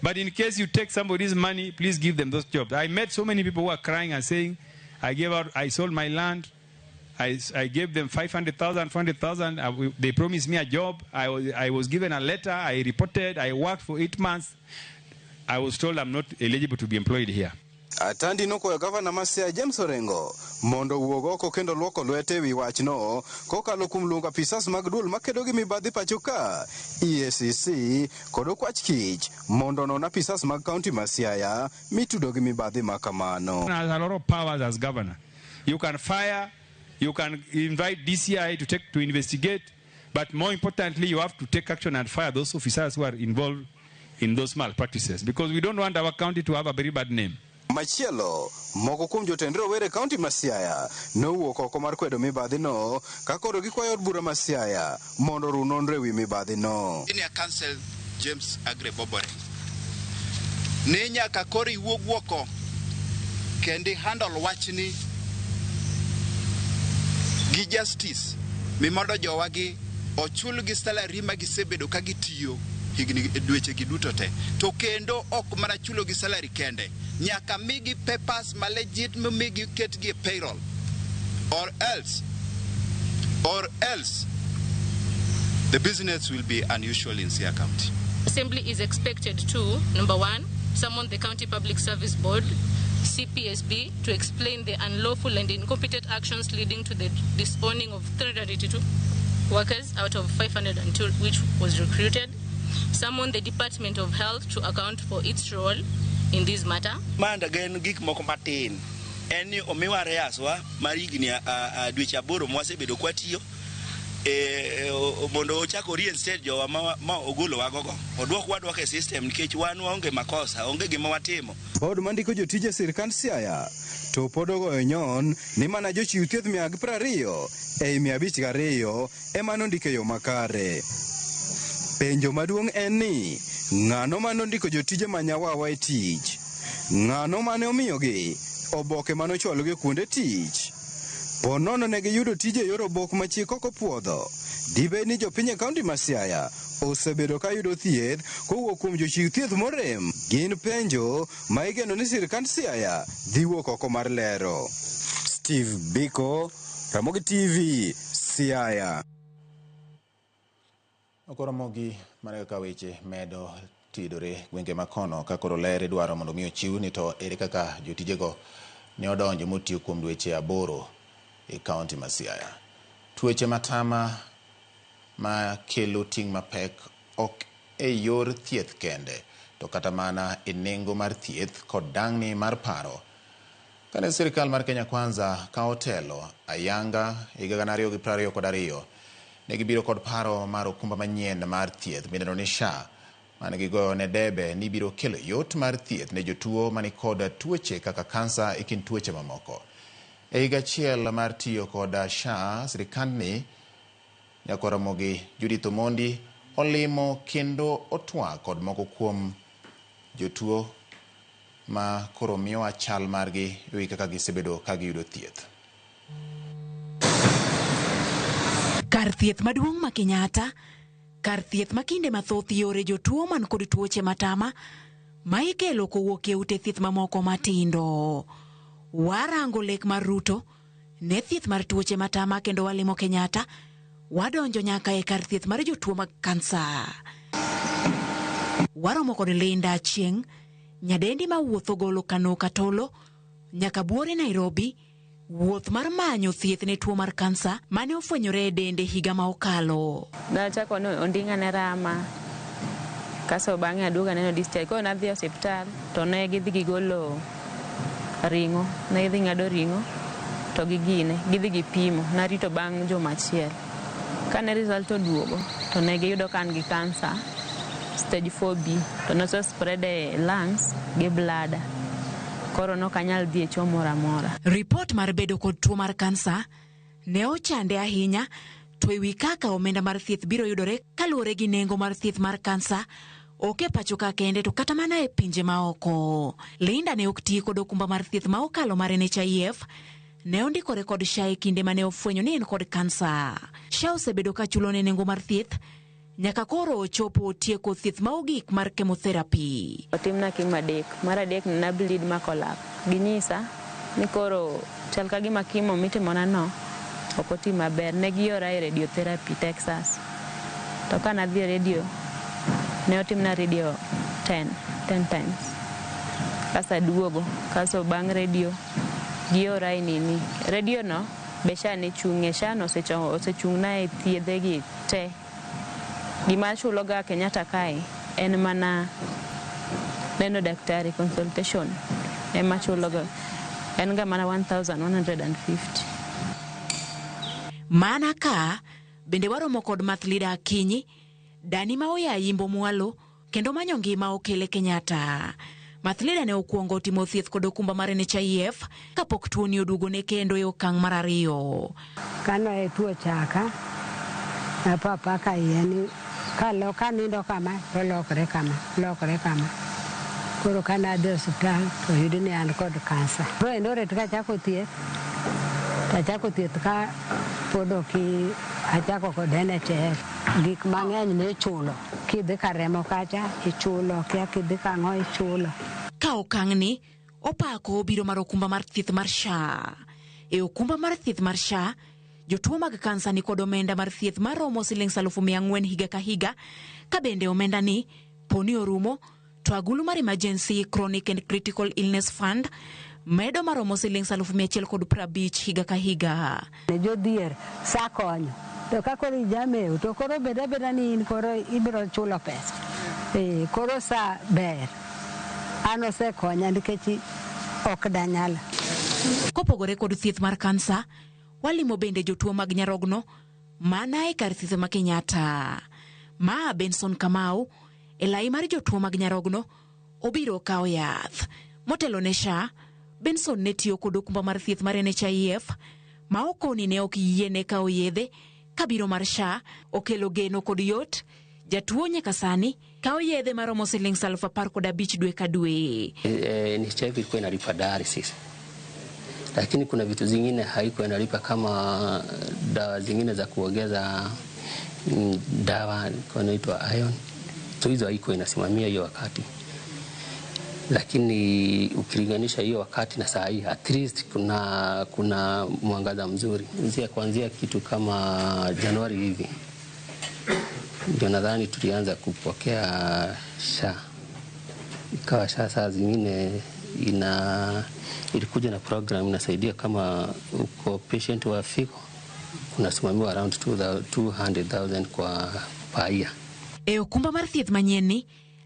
Speaker 6: But in case you take somebody's money, please give them those jobs. I met so many people who are crying and saying, I sold my land, I gave them 500,000, 400,000. They promised me a job. I was given a letter. I reported. I worked for 8 months. I was told I'm not eligible to be employed here.
Speaker 5: Atandi nokwayo gavana ma Siaya James Orengo mondo wuog oko kendo luoko lwete wi wachno kokalo kuom luongo apisas mag duol makedo gi mibadhi pacho ka EACC kod okwach kich mondo non apisas mag kaunti ma Siaya mitudo gi mibadhi ma kamano.
Speaker 6: Has a lot of powers as governor. You can fire, you can invite DCI to investigate, but more importantly, you have to take action and fire those officers who are involved in those malpractices, because we don't want our county to have a very bad name.
Speaker 5: Machielo, moko kuom jotend rowere kaunti ma Siaya nowuok oko mar kwedo mibadhi no ka koro gikwayo od bura ma Siaya mondo ru nonro ewi mibadhi no.
Speaker 7: Senior Counsel James Agre Bobore ne nyaka koro iwuog oko kendi handle wachni gi justice mimondo jowagi ochul gi salary ma gisebedo ka gitiyo higni dweche gi duto te to kendo ok mana chulo gi salary kende nyaka migi papers ma legit migi ketgi payroll or else the business will be unusual in Siaya County.
Speaker 8: Assembly is expected to, number one, summon the County Public Service Board, CPSB, to explain the unlawful and incompetent actions leading to the disowning of 382 workers out of 502 which was recruited. Summon the Department of Health to account for its role in this matter.
Speaker 7: Manda gen gik moko matin. Eni omiware yaswa marigni dweche aboro mwasebedo kwatiyo mondo ochako reinstate jowa ma ogolo wagogo. Odwok e system nikech wan waonge makosa, onge gima watimo.
Speaker 5: Bod mandiko jotije sirkand Siaya to pod ogoyo nyon ni mana jochiw thieth 120 ei 502 ema nondike yo makare. Penjo maduong' en ni ng'ano manondiko jotije manyawawa e tich, ng'ano mane omiyogi oboke manochwalogi kuonde tich. Ponono ne giyudo tije yor obok ma chik ok opuodho. Dibed ni jopiny e kaunti ma Siaya osebedo ka yudo thieth kowuok kuom jochiw thieth morem. Gin penjo ma igeno ni sirkand Siaya dhi wuok oko mar lero. Steve Biko, Ramogi TV, Siaya.
Speaker 1: Okoromogi mane kaka weche medo tidore gwenge makono ka koro ler dwaro mondo mi ochiw ni to ere kaka jotijego ne odonjo motiyo kuom dweche 8 e kaunti ma Siaya. Tuoche matama ma kelo ting' mapek ok e yor thieth kende to kata mana e nengo mar thieth kod dang'ni mar paro. Kane sirkal mar Kenya Kwanza ka otelo ayanga higa 2022 ne gibiro kod paro mar okumba manyien mar thieth midendo ni SHA mane gigoyo ne debe ni biro kelo yot mar thieth ne jotuo mani kod tuoche kaka kansa e kind tuoche mamoko. E higa achiel mar tiyo kod SHA, sirkandni Nyakoromogi Judith Omondi olimo kendo otwa kod moko kuom jotuo ma koro miyo chal margi ewi kaka gisebedo ka giyudo thieth.
Speaker 16: Kar thieth maduong' ma Kenyatta, kar thieth makinde mathoth yore jotuo man kod tuoche matama ma ikelo kowuok e ute thieth mamoko matindo. Warango lek mar Ruto ne thieth mar tuoche matama kendo walimo Kenyatta, wadonjo nyaka e kar thieth mar jotuo mag kansa. Waromo kod Linda Chieng, nyadendi ma wuotho golo Kano Katolo nyaka Buore Nairobi, wuoth mar manyo thieth ne tuo mar kansa mane ofwenyore e dende higa ma okalo.
Speaker 11: Nachako no ondinga ne rama. Kaso bang'e aduoga neno discharge. Ko nadhi osiptal to ne gidhi gigolo ringo, ne gidhi ng'ado ringo to gidhi gipimo. Narito bang' juma achiel. Kane result oduogo to ne giyudo kan gi kansa stage 4B to noso spread e lungs gi bladder. Koro no kanyal dhi e chuo moro amora.
Speaker 16: Report mar bedo kod tuo mar kansa ne ochande ahinya to ewi kaka omenda mar thieth biro yudore kaluwore gi nengo mar thieth mar kansa ok e pacho ka kende to kata mana e pinje maoko. Linda ne ok tiyo kod okumba mar thieth ma okalo mar NHIF, ne ondikore kod SHA e kinde mane ofwenyo ni en kod kansa. SHA osebedo ka chulo ne nengo mar thieth nyaka koro ochopo tieko thieth ma ogik mar chemotherapy.
Speaker 11: Otimna kimo adek. Mar adek na bleed makolap. Ginyisa ni koro chal ka gima kimo mitimona no okoti maber. Ne giora e radiotherapy Texas. To ka nadhi e radio, ne otimna radio 10 times. Kasa duogo, kaso bang' radio, giora e nini. Radio no, be sha ne chung'e, sha no osechung'na e thiedhe gi te. Gima chuloga Kenyatta kae, en mana neno daktari consultation. Ema chuloga. En ga mana 1,150.
Speaker 2: Mana ka, bende waromo kod math leader Akinyi, dani ma oya yimbo mwalo, kendo manyo ngima okele Kenyatta. Math leader ne okuongo timo thieth kod okumba mar NHIF, kapok tuo ni odugo ne kendo e okang' mar 2.
Speaker 9: Kano e tuo chaka, na papa ka yeni, ka nindo kama, to lokre kama. Koro kana de hospital, to yudi ni an kod kansa. Bro endore tika chako thieth ka podo ki achako kod NHIF. Gik mang'eny ne chulo. Kidhi ka remo kacha, ichulo. Kidhi ka ng'o, ichulo.
Speaker 2: Ka okang' ni, opako obiro mar okumba mar thieth mar SHA. E okumba mar thieth mar SHA, jotuo mag kansa ni kod omenda mar thieth mar romo Sh400,000 higa ka higa, ka bende omenda ni poni orumo, to agulu mar Emergency Chronic and Critical Illness Fund medo maromo Sh150,000 higa ka higa.
Speaker 9: Ne jodhier sa konyo. To ka koro ijameu, to koro beda ni in koro ibiro chulo pesa. Koro sa ber. Ano se konya nikech ok danyala.
Speaker 2: Kopogore kod thieth mar kansa, walimo bende jotuo mag nyarogno mana e kar thieth ma Kenyatta. Ma Benson Kamau, e lai mar jotuo mag nyarogno, obiro kao yath. Motelo ne SHA, Benson ne tiyo kod okumba mar thieth mar NHIF, ma okoni ne ok yiene kao yedhe, kabiro mar SHA okelo geno kod yot, jatuo nyaka sani kao yedhe maromo Sh10,015 dwe ka dwe.
Speaker 10: NHIF ilikuwa inalipa dialysis, lakini kuna vitu zingine haikuwa inalipa kama dawa zingine za kuongeza dawa inaitwa iron. So hizo haikuwa inasimamia hiyo wakati. Lakini ukilinganisha hiyo wakati na saa hii, at least kuna mwangaza mzuri. Kuanzia kitu kama Januari hivi, ndio nadhani tulianza kupokea SHA. Ikawa SHA saa zingine ilikuja na program inasaidia kama uko patient wa figo, kunasimamiwa around 200,000 kwa paia.
Speaker 2: E okumba mar thieth manyien,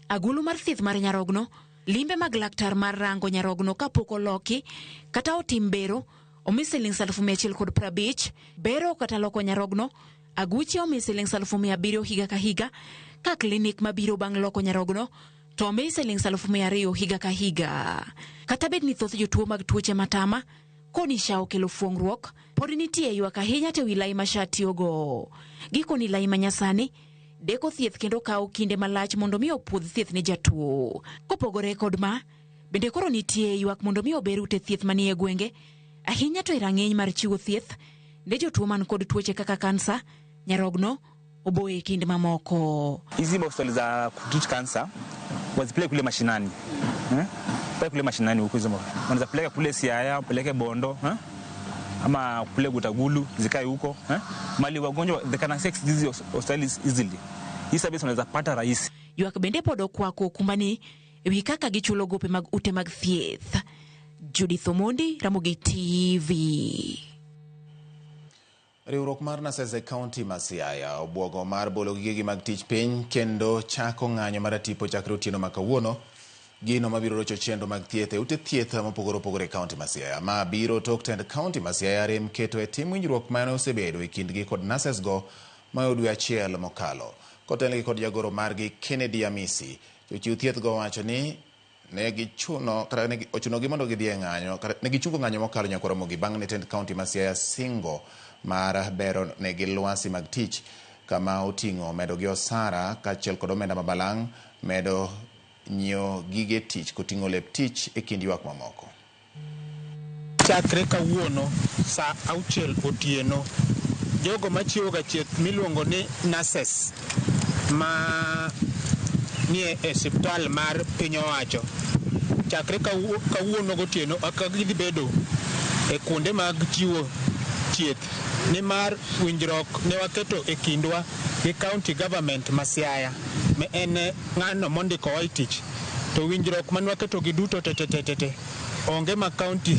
Speaker 2: agulu mar thieth mar nyarogno, limbe mag laktar mar rango nyarogno kapok oloki, kata otim bero, omi Sh150,050, bero kata loko nyarogno, aguche omi Sh700,000 higa ka higa, ka klinik mabiro bang' loko nyarogno, to omi Sh200,000 higa ka higa. Kata bed ni thoth jotuo mag tuoche matama, koni SHA okelo fuongruok, pod nitie ywak ahinya te wi lai ma SHA tiyogo. Gikoni lai manyasani, deko thieth kendo kao kinde malach mondo mi opuodh thieth ne jatuo. Kopogore kod ma, bende koro nitie ywak mondo mi ober ute thieth manie gwenge, ahinya to rang'iny mar chiwo thieth ne jotuo man kod tuoche kaka kansa, nyarogno, oboe kinde mamoko.
Speaker 12: Hizi hospitali za kutreat kansa wazipeleke kule mashinani. Pale kule mashinani huko hizo. Wanaweza peleka kule Siaya, peleke Bondo, ama kule Butagulu, zikae huko, mali wagonjwa they can access these hospitals easily. Hii service unaweza pata rahisi.
Speaker 2: Ywak bende podo kwako kumbani ewi kaka gichulo gope mag ute mag thieth. Judith Omondi, Ramogi TV.
Speaker 1: Riwruok mar Nasese County ma Siaya obwogo mar bolo gigegi mag tich piny kendo chako ng'anyo mar tipo chakre otieno ma kawuono. Gino mabiro rocho chenro mag thieth e ute thieth mopogore opogore e kaunti ma Siaya. Ma biro tok tend kaunti ma Siaya rem keto e tim winjruok mane osebedo e kindgi kod nases go ma dwe achiel mokalo. Kotelgi kod jagoro margi Kennedy Amisi, jochiw thieth go wacho ni ne gichuno kata ne ochunogi mondo gidhi e ng'anyo, kata ne gichungo ng'anyo mokalo nyaka romogi bang' ne tend kaunti ma Siaya singo mar bero ne gi lwasi mag tich kama oting'o medo gi osara kaachiel kod omenda mabalang' medo nyiewo gige tich koting'o lep tich e kind ywak mamoko.
Speaker 13: Chakre kawuono sa 6 otieno, jogo machiwo ga thieth miluongo ni nurses ma nie e osiptal mar piny owacho, chakre kawuono gotieno aka gidhi bedo e kuonde mag chiwo thieth nimar winjruok ne waketo e kindwa gi county government ma Siaya me en ng'ano mondiko wa tich, to winjruok man waketo gi duto te onge ma county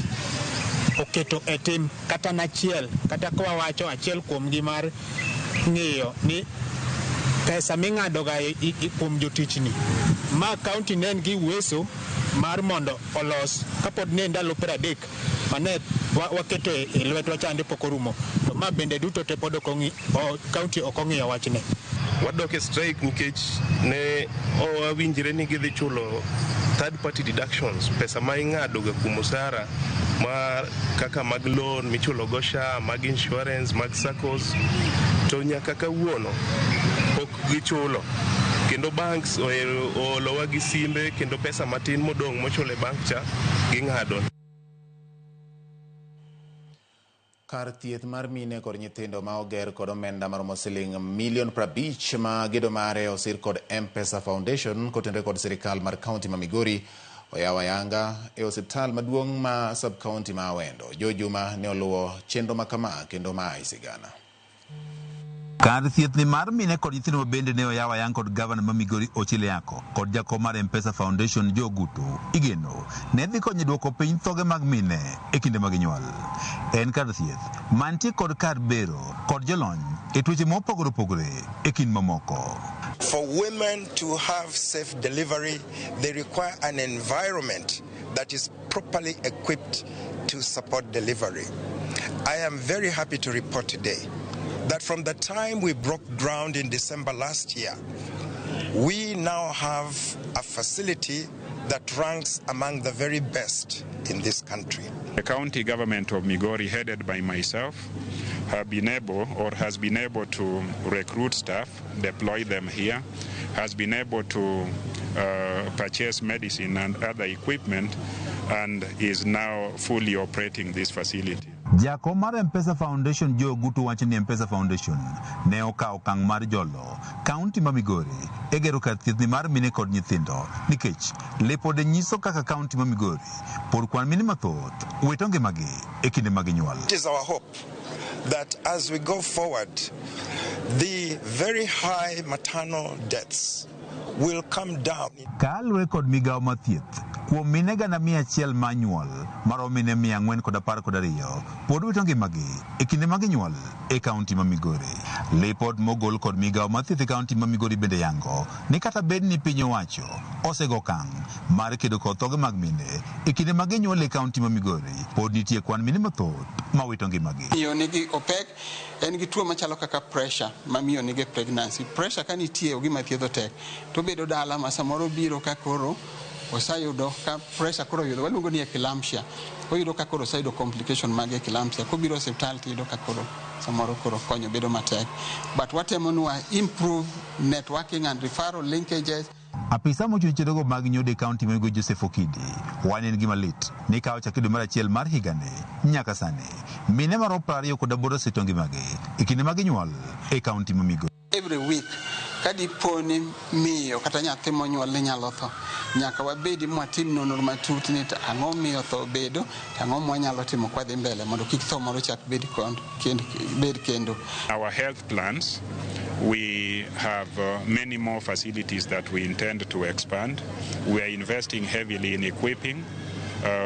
Speaker 13: oketo e tim kata nachiel, kata kwa wacho achiel kuom gi mar ng'iyo ni pesa ming'ado ga kuom jotichni ma county ne en gi uweso mar mondo olos kapod ne ndalo 30 mane waketo e lwetwa chande pok orumo, to ma bende duto te pod county ok ong'iyo wachne.
Speaker 14: Wadok e strike nikech ne owinjre ni gidhi chulo third party deductions, pesa ma ing'ado ga kuom osara ma kaka mag loan michulo go SHA, mag insurance, mag SACCOs, to nyaka kawuono ok gichulo. Kendo banks olowa gi simbe, kendo pesa matin modong' mochule bank cha ging'ado.
Speaker 1: Kar thieth mar mine kod nyithindo ma oger kod omenda maromo siling $50 million ma gedo mare osir kod M-Pesa Foundation kotenore kod sirikal mar kaunti ma Migori oyaw ayanga e osiptal maduong' ma sub-kaunti ma Awendo. Jojuma ne oluwo chenro makama kendo ma isigana.
Speaker 15: Kar thieth ni mar mine kod nyithindo bende ne oyaw ayanga kod gavana ma Migori Ochile Yako kod jakom mar M-Pesa Foundation Joguto igeno ne dhi konyo duoko piny thoge mag mine e kinde mag nyuol. En kar thieth mantie kod kar bero kod jolony e tuoche mopogore opogore e kind mamoko.
Speaker 17: For women to have safe delivery, they require an environment that is properly equipped to support delivery. I am very happy to report today that from the time we broke ground in December last year, we now have a facility that ranks among the very best in this country.
Speaker 18: The county government of Migori, headed by myself, has been able to recruit staff, deploy them here, has been able to purchase medicine and other equipment, and is now fully operating this facility.
Speaker 15: Jakom mar M-Pesa Foundation Joguto wacho ni M-Pesa Foundation ne okawo okang' mar jolo kaunti ma Migori e gero kar thieth ni mar mine kod nyithindo nikech lipode nyiso kaka kaunti ma Migori pod kwan mine mathoth wito ngimagi e kinde mag nyuol.
Speaker 17: It is our hope that as we go forward, the very high maternal deaths will come down.
Speaker 15: Kalwe kod migawo mathieth kuom mine 100 ma nyuol maromo mine 412 pod wito ngimagi e kinde mag nyuol e kaunti ma Migori. Lipot mogol kod migawo mathieth e kaunti ma Migori bende yango ni kata bed ni piny owacho osego okang' mar kedo kod thoge mag mine e kinde mag nyuol e kaunti ma Migori, pod nitie kwan mine mathoth ma wito ngimagi.
Speaker 20: Miyo nigi opek en gi tuo machalo kaka pressure ma miyo nigi pregnancy. Pressure ka nitie gima thiedho tek to bedo dala ma samoro biro ka koro osayudo ka pressure koro yudo waluongo ni eclampsia, oyudo ka koro osayudo complication mag eclampsia, kobiro hospital tiyudo ka koro samoro koro konyo bedo matek. But watemo nwa improve networking and referral linkages.
Speaker 15: Apisa mochung' chenrogo mag nyode kaunti ma Migori Joseph Okidi wan en gima lit ni kawo chakre dwe mar achiel mar higani nyaka sani mine maromo 20 kod 8 osewito ngimagi e kinde mag nyuol e kaunti ma Migori.
Speaker 20: Every week kadiponi miyo kata nyathi monyuol ni nyalo tho, nyaka wabedi mwatim nonro matut ni ang'o miyo tho bedo, ang'o mwanyalo timo kwa dhi mbele mondo kik tho moro chak bed kendo.
Speaker 18: Our health plans, we have many more facilities that we intend to expand. We are investing heavily in equipping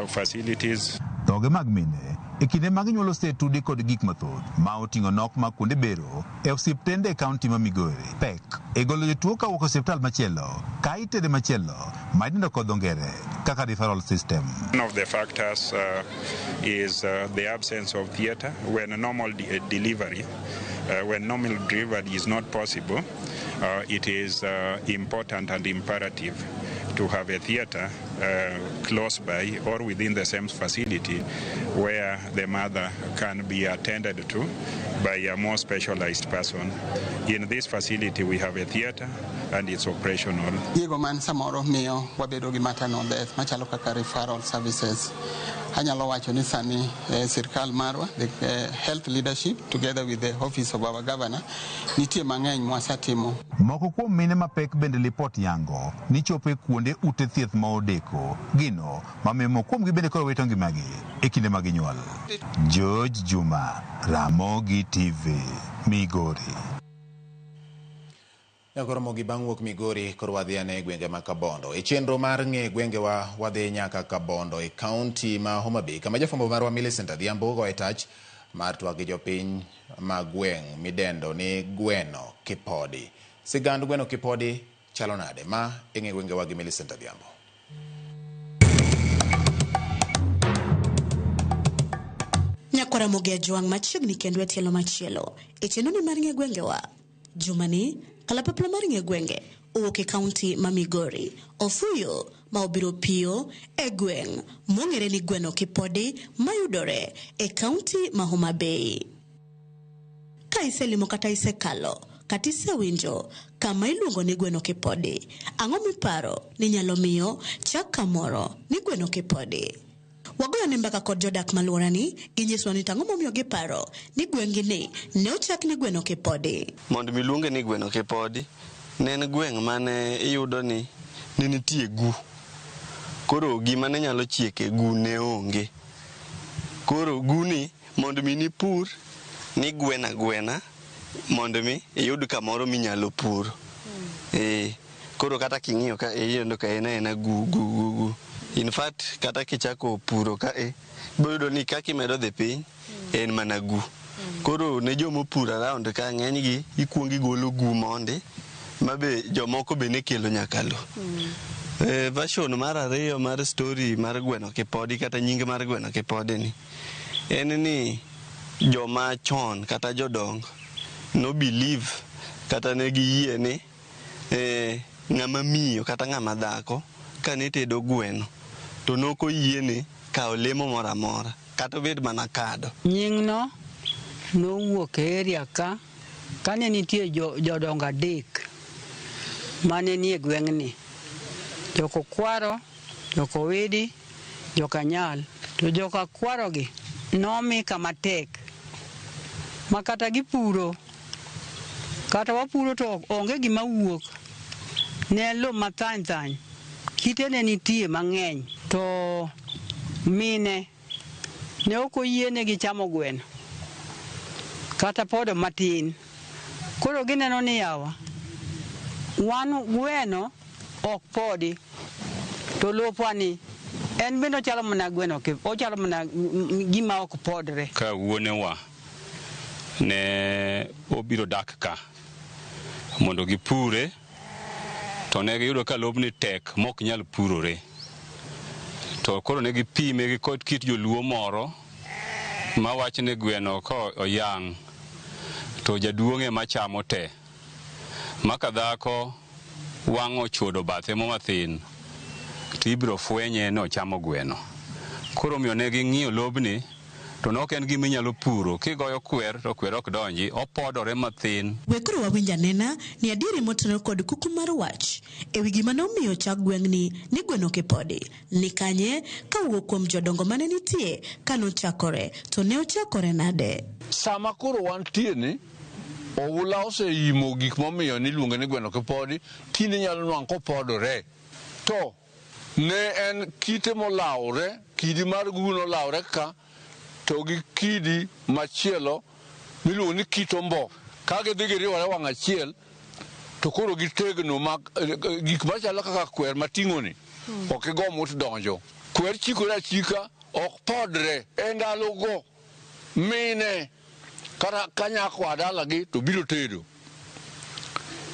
Speaker 18: facilities.
Speaker 15: Thoge mag mine e kinde mag nyuol osetudi kod gik mathoth ma oting'o nok mag kuonde bero e osiptende e kaunti ma Migori. Pek e golo jotuo kawuok osiptal machielo ka itere machielo ma idendo kod dho ngere kaka referral system.
Speaker 18: One of the factors is the absence of theatre when a normal delivery is not possible. It is important and imperative to have a theatre close by or within the same facility where the mother can be attended to by a more specialized person. In this facility we have a theatre and it's operational.
Speaker 20: Diego man samoro miyo wabedo gi maternal death machalo kaka referral services. anyalo wacho ni sani sirkal marwa, the health leadership together with the office of our governor, nitie mang'eny mwasatimo.
Speaker 15: Moko kuom mine mapek bende lipot yango ni chope kuonde ute thieth ma odeko gino mamemo kuom gi bende koro wito ngimagi e kinde mag nyuol. George Juma, Ramogi TV, Migori.
Speaker 1: Koromogi bang' wuok Migori koro wadhi ane gwenge ma Kabondo. E chenro mar ng'e gwenge wa wadhi nyaka Kabondo e kaunti ma Homa Bay kama jafwambo marwa Millicent Adhiambo goye tach mar twak gi jopiny ma gweng' midendo ni gweno kipodi. Sigand gweno kipodi chalo nade? Ma e ng'e gwenge wa gi Millicent Adhiambo.
Speaker 19: Nyakwara moge juang machiegni kendo e tielo machielo. E chenro ni mar ng'e gwenge wa Jumani kalapapla mar ng'e gwenge owuok e kaunti ma Migori. Ofuyo ma obiro piyo e gweng' mong'ere ni gweno kipodi mayudore e kaunti ma Homa Bay. Ka iselimo kata isekalo kata isewinjo kama iluongo ni gweno kipodi, ang'o miparo ni nyalo miyo chak kamoro ni gweno kipodi? Wagoyo ni mbaka kod jodak maluorani ginyiswa ni tang'o momiyo giparo ni gwengi ni ne ochak ni gweno kipodi.
Speaker 21: Mondo miluonge ni gweno kipodi ne en gweng' mane iyudo ni nitie gu. Koro gima ne nyalo chieke gu ne onge. Koro guni mondo mi ni pur ni gwena mondo mi iyud kamoro minyalo pur. Koro kata king'iyo ka iyudo ka ena gu. In fact, kata kichako puro ka boyudo ni kaki medo dhi piny en mana gu. Koro ne jomo puro around ka ng'eny gi ikuongi golo gu mondi mabe jomoko be ne kelo nyakalo. Version mar ariyo mar story mar gweno kipodi kata nying mar gweno kipodi ni en ni joma chon kata jodongo no believe kata ne giyie ni ng'ama miyo kata ng'ama dhako ka ne tedo gweno to noko yiene kao lemo mora mora kata bed mana kado.
Speaker 22: Nying no wuok e area ka kane nitie jodongo adek mane nie gweng'ni, joko kwaro, joko widi, joka nyal. To joka kwaro gi nomi kama tek ma kata gipuro kata wapuro to onge gima wuok, ne lo mathany kite ne nitie mang'eny. To mine ne ok oyiene gi chamo gweno kata podo matin. Koro gineno ni yawa wan gweno ok podi to lopwani en bende ochalo mana gweno, ochalo mana gima ok podre.
Speaker 23: Ka wuonewa ne obiro dak ka mondo gipure to ne giyudo ka lobni tek mok nyal purore. To koro ne gipime gi kod kit joluo moro ma wach ne gweno ko oyang' to jaduong'e machamo te maka dhako wang' ochuodo bathe mo mathin to ibiro fwenye no chamo gweno. Koro miyo ne ging'iyo lobni to nok en gima inyalo puro, kigoyo kwer to kwer ok donji, opodore mathin.
Speaker 19: Wekoro wawinja nena ni adieri motenore kod kuku mar wach ewi gima nomiyo chak gweng'ni ni gweno kipodi ni kanye kawuok kuom jodongo mane nitie kanochakore to ne ochakore nade.
Speaker 24: Sama koro wantie ni oula oseimo gik momiyo ni luonge ni gweno kipodi, tinde nyalo nwang' kopodore. To ne en kite molawre, kidi mar guno olawre ka to gi kidi machielo miluongo ni kit ombo. Ka gidhi giriwore wang' achiel to koro gitegno gik machalo kaka kwer mating'o ni ok igomut donjo. Kwer chikore achika ok podre. E ndalogo mine kata kanyako adalagi to biro tedo.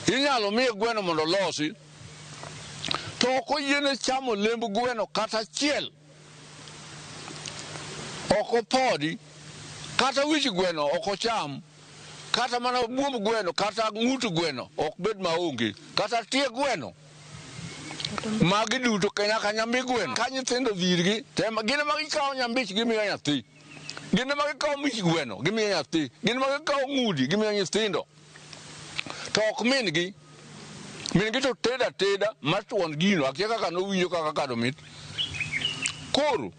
Speaker 24: Inyalo miye gweno mondo losi to ok oyiene chamo lemb gweno kata achiel. Ok opodi kata wich gweno ok ocham, kata mana buomb gweno kata ng'ut gweno ok bed maonge, kata tie gweno magi duto kanyaka nyambi gweno. Ka nyithindo dhirgi gine ma gikawo nyambich gimiyo nyathi, gine ma gikawo mich gweno gimiyo nyathi, gine ma gikawo ng'udi gimiyo nyithindo. To ok min gi to teda matuon gino akia kaka nowinjo kaka kado mit. Koro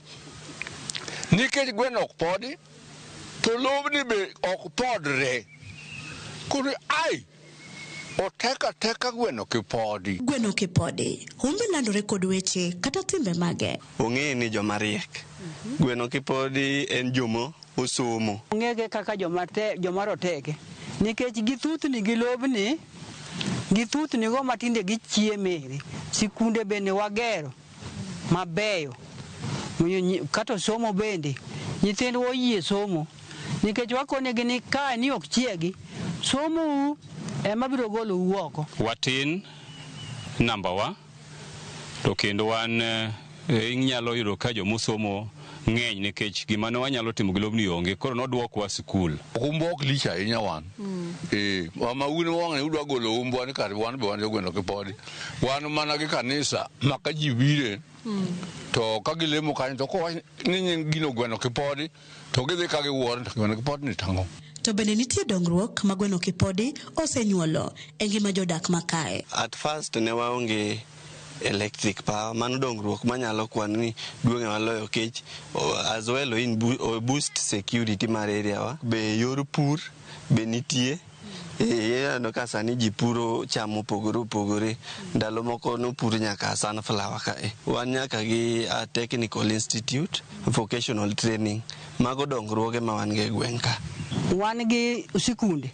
Speaker 24: nikech gweno ok podi to lobni be ok podre koro ai oteka gweno kipodi.
Speaker 19: Gweno kipodi humbe landore kod weche kata timbe mage.
Speaker 21: Ong'e ni joma riek. Gweno kipodi en jomo osomo.
Speaker 22: Ong'ege kaka joma roteke nikech githuthni gi lobni githuthni go matinde gichiemere. Sikunde bende wagero mabeyo kata somo bende nyithindwa oyie somo nikech wakonegi ni ka ni ok chiegi somo ema biro golo oko.
Speaker 23: Watin nambawa to kendo wan inyalo yudo ka jomosomo ng'eny nikech gima ne wanyalo timo gi lobni onge koro nodwokwa sikul.
Speaker 24: Umbo ok lich ahinya wan. Mama un wang'e udwa golo umbwa ni kar wan be wan jogweno kipodi. Wan mana gi kanisa maka ji bire to ka gilemo kanyo to ko ni gino gweno kipodi to gidhi ka giwuoro gweno kipodi ni tang'o.
Speaker 19: To bende nitie dongruok ma gweno kipodi osenyuolo e ngima jodak makae.
Speaker 21: At first ne waonge electric power, mano dongruok manyalo kwan ni duong'e maloyo kech as well in boost security mar area wa. Be yor pur be nitie. No ka sani ji puro cham mopogore opogore. Ndalo moko no puro nyaka sunflower kae. Wan nyaka gi a technical institute, vocational training. Mago dongruoge ma wan ge gweng' ka.
Speaker 22: Wan gi sikunde,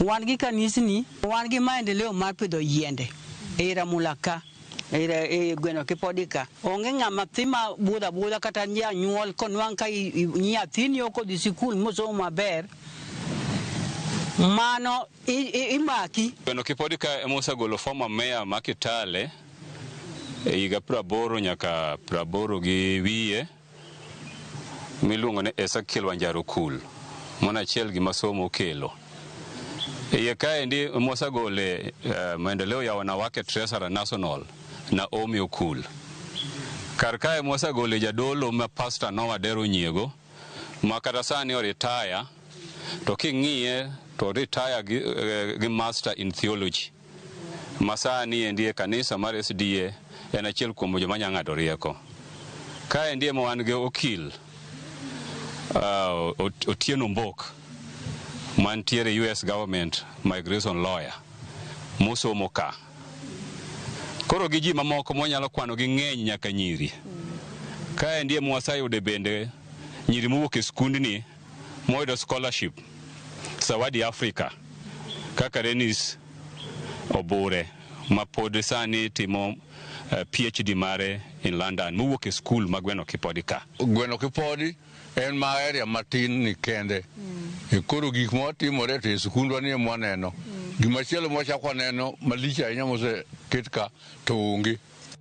Speaker 22: wan gi kanisni, wan gi maendeleo mar pidho yiende e Ramula ka, e gweno kipodi ka. Onge ng'ama thima budha kata nyuol konwang' ka nyathini ok odhi sikul mosomo maber, mano imaki.
Speaker 23: Gweno kipodi ka ema osegolo former mayor ma Kitale e higa 80 nyaka 80 gi wiye miluongo ni Ezekiel Wanjaro Kul. Mana achiel gi masomo kelo. Iye kaendi mosagole maendeleo ya wanawake Treasurer National na Omi Okul. Kar kae mosagole jadolo ma Pastor Noah Dero Nyiego ma kata sani oritaya to king'iye to retire gi Master in Theology. Masani endi e kanisa mar SDA en achiel kuom joma nyang'ado rieko. Kaendi ema wan gi okil Otieno Mbok mantiere US government migration lawyer mosomo ka. Koro gi ji mamoko monyalo kwano gi ng'eny nyaka nyiri. Kaendi ema wasayude bende nyiri mowuok e skundni moyudo scholarship Zawadi Africa kaka Renis Obure ma pod sani timo PhD mare in London mowuok e skul ma gweno kipodi ka.
Speaker 24: Gweno kipodi en ma area matin ni kende. Koro gik motimore te skundwa ni mwaneno. Gimachielo mwachako waneno malich ahinya moseket ka to onge.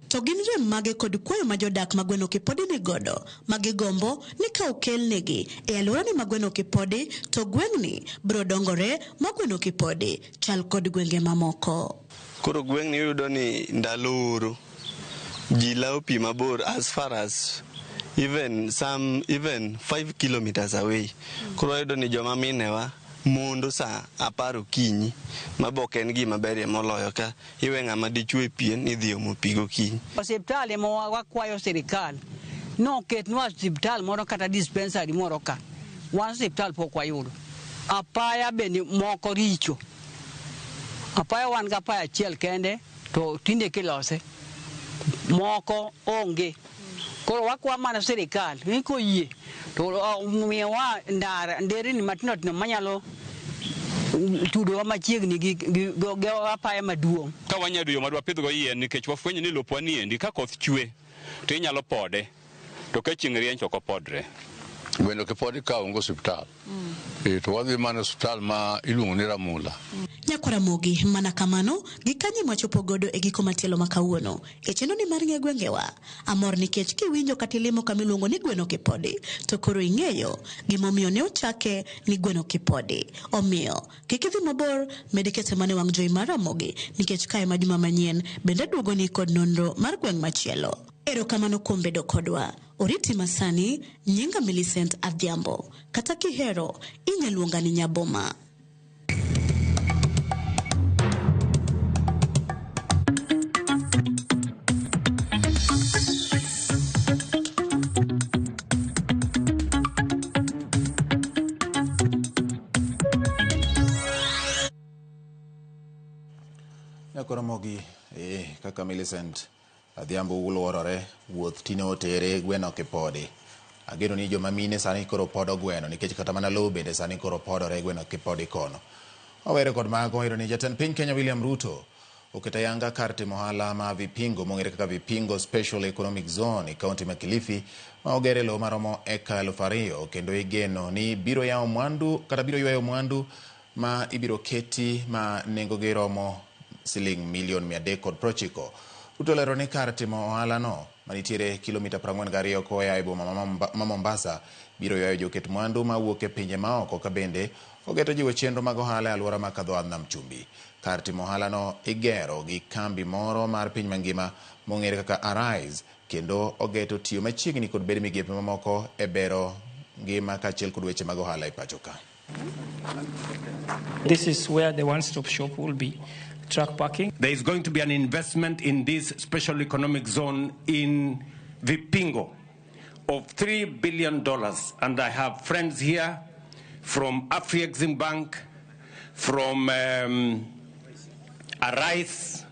Speaker 19: To gin rem mage kod kwayo ma jodak ma gweno kipodi ni godo magigombo ni ka okelnegi e alwora ni ma gweno kipodi to gweng'ni biro dongore ma gweno kipodi chal kod gwenge mamoko.
Speaker 21: Koro gweng'ni yudo ni ndalo oro ji lawo pi mabor as far as even 5 kilometers away. Koro yudo ni joma minewa mondo sa 10 okinyi maboke en gima berie moloyo ka iwe ng'ama dichwe pien idhi omo pi gokinyi.
Speaker 22: Osiptal ema wakwayo sirikal no ketnwa osiptal moro kata dispensary moro ka. Wan osiptal pok wayudo. Apaya bende moko richo. Apaya wan ga apaya achiel kende to tinde kilose. Moko onge. Koro wakwa mana sirikal ni koyie to miyowa nderni matino tino manyalo tudo machiegni gi apaya maduong'.
Speaker 23: Ka wanyado yo madwa pidhgo yien nikech wafwenyo ni lopwa ni endi ka koth chwe to inyalo pode to ka chieng' rieny to ok opodre.
Speaker 24: Gweno kipodi ka onge osiptal. To wadhi mana osiptal ma iluongo ni Ramula.
Speaker 19: Nyakwaramogi mana kamano gikanyi mwachopo godo e giko matielo makawuono e chenoni mar ng'e gwengewa. Amor nikech kiwinjo katilimo kamiluongo ni gweno kipodi to koro ing'eyo gimomiyo ne ochake ni gweno kipodi. Omiyo kik idhi mabor medikete mane wang' jowi mar Ramogi nikech kae ma juma manyien bende duogo ni kod nonro mar gweng' machielo. Erokamano kuom bedo kodwa. Oriti masani nyinga Millicent Adhiambo kata kihero inyaluonga ni Nyaboma.
Speaker 1: Yakoromogi kaka Millicent Adhiambo ulorore wuoth tino tere gweno kipodi. Ageno ni joma mine sani koro podo gweno nikech kata mana lowo bende sani koro podore gweno kipodi kono. Owere kod mago iro ni jatend piny Kenya William Ruto oketa yanga kar timo ohala ma vipingo mong'ere kaka vipingo Special Economic Zone e kaunti ma Kilifi ma ogere lowo maromo eka 2,000 kendo igeno ni biro yawo mwandu kata biro ywayo mwandu ma ibiro keti ma nengogi romo siling milion 390. Ruto lero ni kar timo ohala no manitiere kilomita 42 koya e boma ma Mombasa biro ywayo joket mwandu ma wuok e pinje maoko ka bende ogeto jiwo chenro mag ohala e alwora ma kadho nam chumbi. Kar timo ohala no igero gi kambi moro mar piny mangima mong'ere kaka Arise kendo ogeto tiyo machiegni kod bedo migepe mamoko e bero ngima kaachiel kod weche mag ohala e pacho ka.
Speaker 3: This is where the one-stop shop will be. Truck parking.
Speaker 4: There is going to be an investment in this special economic zone in Vipingo of $3 billion. And I have friends here from Afri-Exim Bank, from Arise,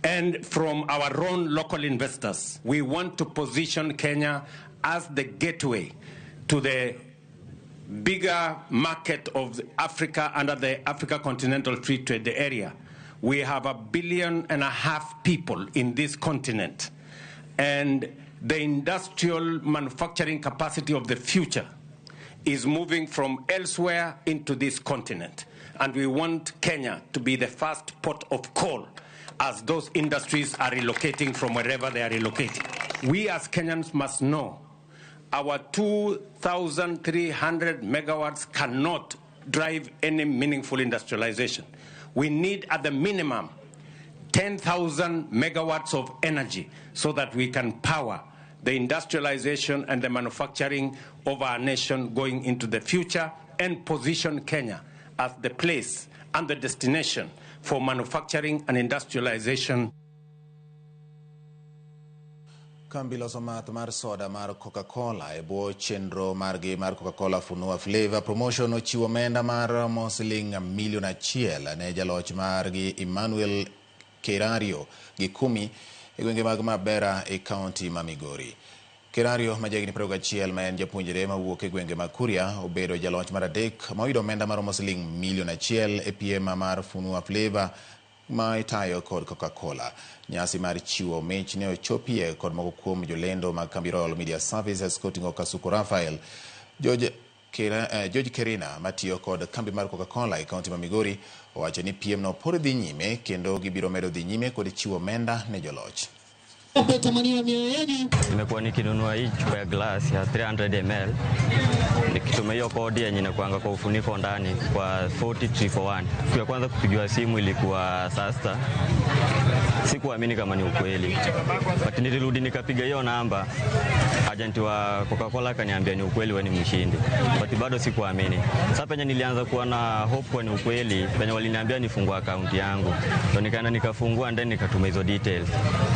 Speaker 4: and from our own local investors. We want to position Kenya as the gateway to the bigger market of Africa under the Africa Continental Free Trade Area. We have 1.5 billion people in this continent, and the industrial manufacturing capacity of the future is moving from elsewhere into this continent. And we want Kenya to be the first port of call as those industries are relocating from wherever they are relocating. We as Kenyans must know our 2,300 megawatts cannot drive any meaningful industrialization. We need at the minimum 10,000 megawatts of energy so that we can power the industrialization and the manufacturing of our nation going into the future and position Kenya as the place and the destination for manufacturing and industrialization.
Speaker 1: Kambi loso math mar soda mar Coca-Cola e bwo chenro margi mar Coca-Cola Funua Flavor Promotion ochiwo omenda mar siling milion 1 ne jaloch margi Emmanuel Kerario gi 10 e gwenge mag Mabera e kaunti ma Migori. Kerario ma jagni 21 ma en japuonjre ma wuok e gwenge mag Kuria obedo jaloch mar adek ma oyudo omenda mar siling milion 1 e piem mar Funua Flavor ma itayo kod Coca-Cola. Nyasi mar chiwo mich ne ochopie kod moko kuom jolendo mag kambi Royal Media Services koting'o Kasuku Raphael, George Kerina matiyo kod kambi mar Coca-Cola e kaunti ma Migori owacho ni piem no pod dhi nyime kendo gibiro medo dhi nyime kod chiwo omenda ne joloch.
Speaker 6: Nimekuwa nikinunua hii chupa ya glass ya 300 ml nikitumia hiyo kodi yenye inakuanga kwa ufuniko ndani kwa 40341. Siku ya kwanza kupigiwa simu ilikuwa sasa. Sikuamini kama ni ukweli. But nilirudi nikapiga hiyo namba. Agent wa Coca-Cola akaniambia ni ukweli wewe ni mshindi. But bado sikuamini. Sasa penye nilianza kuwa na hope kwa ni ukweli, penye waliniambia nifungue account yangu. Ndio nikaenda nikafungua ndani nikatuma hizo details.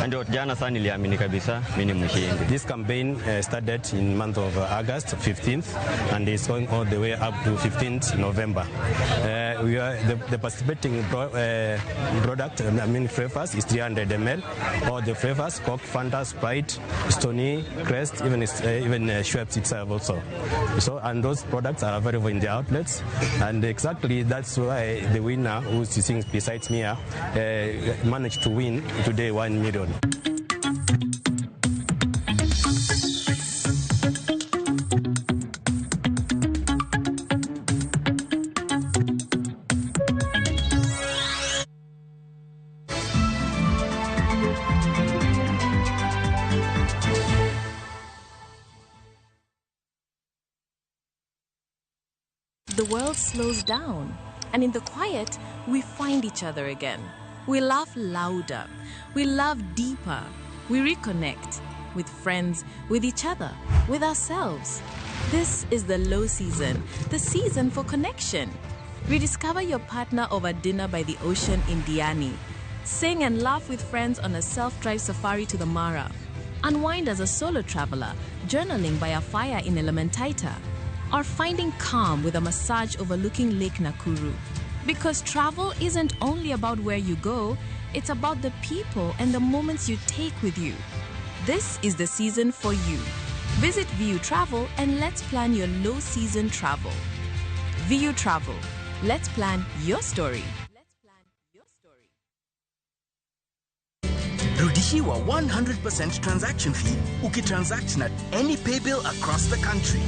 Speaker 6: Ndio jana sana niliamini kabisa mimi ni mshindi.
Speaker 8: This campaign started in month of August 15th and is going all the way up to 15th November. We are the participating product, I mean flavors is 300 ml. All the flavors, Coke, Fanta, Sprite, Stony, Crest, even Schweppes itself also. So, and those products are available in the outlets, and exactly that's why the winner, who's sitting beside me, managed to win today 1 million.
Speaker 25: The world slows down, and in the quiet, we find each other again. We laugh louder, we love deeper, we reconnect with friends, with each other, with ourselves. This is the low season, the season for connection. Rediscover your partner over dinner by the ocean in Diani. Sing and laugh with friends on a self-drive safari to the Mara. Unwind as a solo traveler, journaling by a fire in Elementaita. Or finding calm with a massage overlooking Lake Nakuru. Because travel isn't only about where you go, it's about the people and the moments you take with you. This is the season for you. Visit VU Travel and let's plan your low season travel. VU Travel. Let's plan your story.
Speaker 5: Rudishiwa 100% transaction fee ukitransact at any pay bill across the country.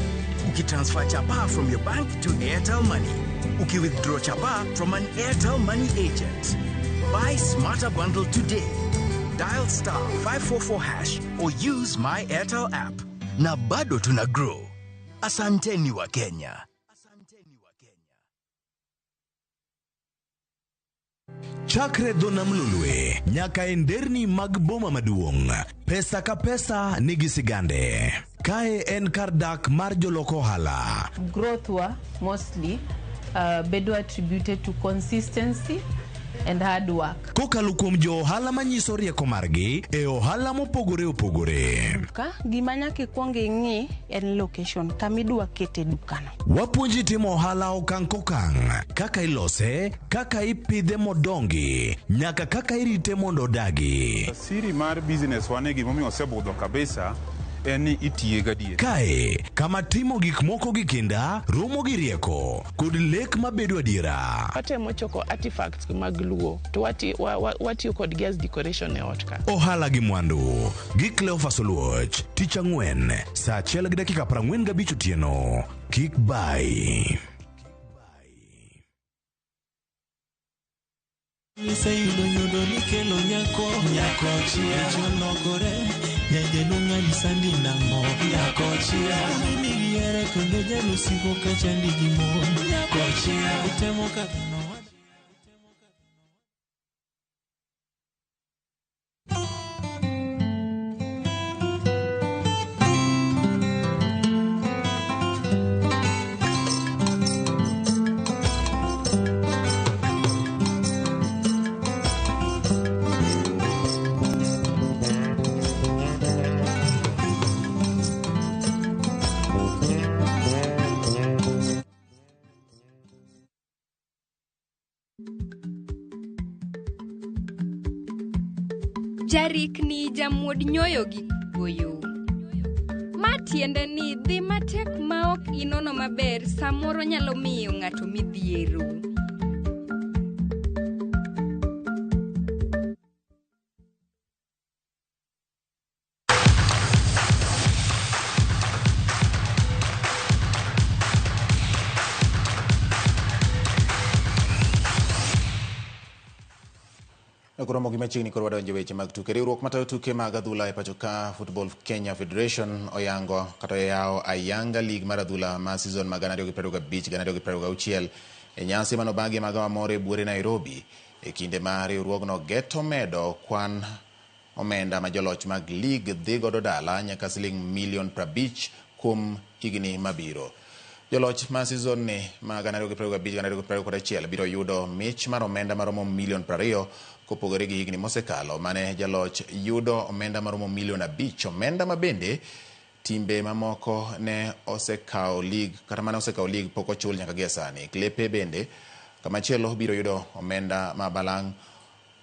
Speaker 5: Ukitransfer chapa from your bank to Airtel Money. Uki-withdraw chapa from an Airtel Money agent. Buy Smarter Bundle today. Dial *544# or use My Airtel app. Na bado tuna grow. Asanteni wa Kenya.
Speaker 7: Chakre dona mlulwe, nyaka enderni mag boma maduong. Pesa ka pesa nigi sigande. Kae en kardak mar joloko hala.
Speaker 9: Growth wa mostly bedo attributed to consistency and hard work.
Speaker 7: Kokalo kuom jo ohala manyiso rieko margi e ohala mopogore opogore.
Speaker 11: Ka gima nyaka kuong ing'i en location kamidwa kete dukano.
Speaker 7: Wapuonji timo ohala okang' kokang', kaka ilose, kaka ipidhe modongi, nyaka kaka irite mondo odagi.
Speaker 16: Siri mar business wane gimomiyo osebudho kabisa eni itiye gadier.
Speaker 7: Kae, kama timo gik moko gi kinda, romo gi rieko, kod lek mabedo adiera.
Speaker 26: Watemo choko artifacts mag luo, to watiyo kod gas decoration e ot ka.
Speaker 7: Ohala gi mwandu, gi Cleophas Oluoch, tich ang'wen, saa 1:45 otieno. Kik bai.
Speaker 27: Iseyudo ni kelo nyako chia jolokore nyaje lunga ni sandi nango nyako chia ni yere kendo jalo siko kachandi gimo nyako chia utemo kakano.
Speaker 28: Jarik ni jamuod nyoyo gi goyo. Matiende ni dhi matek maok inono maber samoro nyalo miyo ng'ato midhiero.
Speaker 1: Koromo gimachiegni koro wadonjo weche mag tuke. Riwruok matayo tuke mag adhula e pacho ka Football Kenya Federation oyango kata yao ayanga league mar adhula ma season mag 2025-2026 e nyasi manobagi magawa more buore Nairobi e kinde ma riwruogno geto medo kwan omenda ma joloch mag league dhi godo dala nyaka $50 kuom higni mabiro. Joloch ma season ni ma 2025-2026 biro yudo mich mar omenda maromo $20 kopogore gi higni mosekalo mane jaloch yudo omenda maromo $5 omenda mabende timbe mamoko ne osekao league kata mane osekao league pok ochul nyaka gi sani. Klepe bende kamachielo biro yudo omenda mabalang'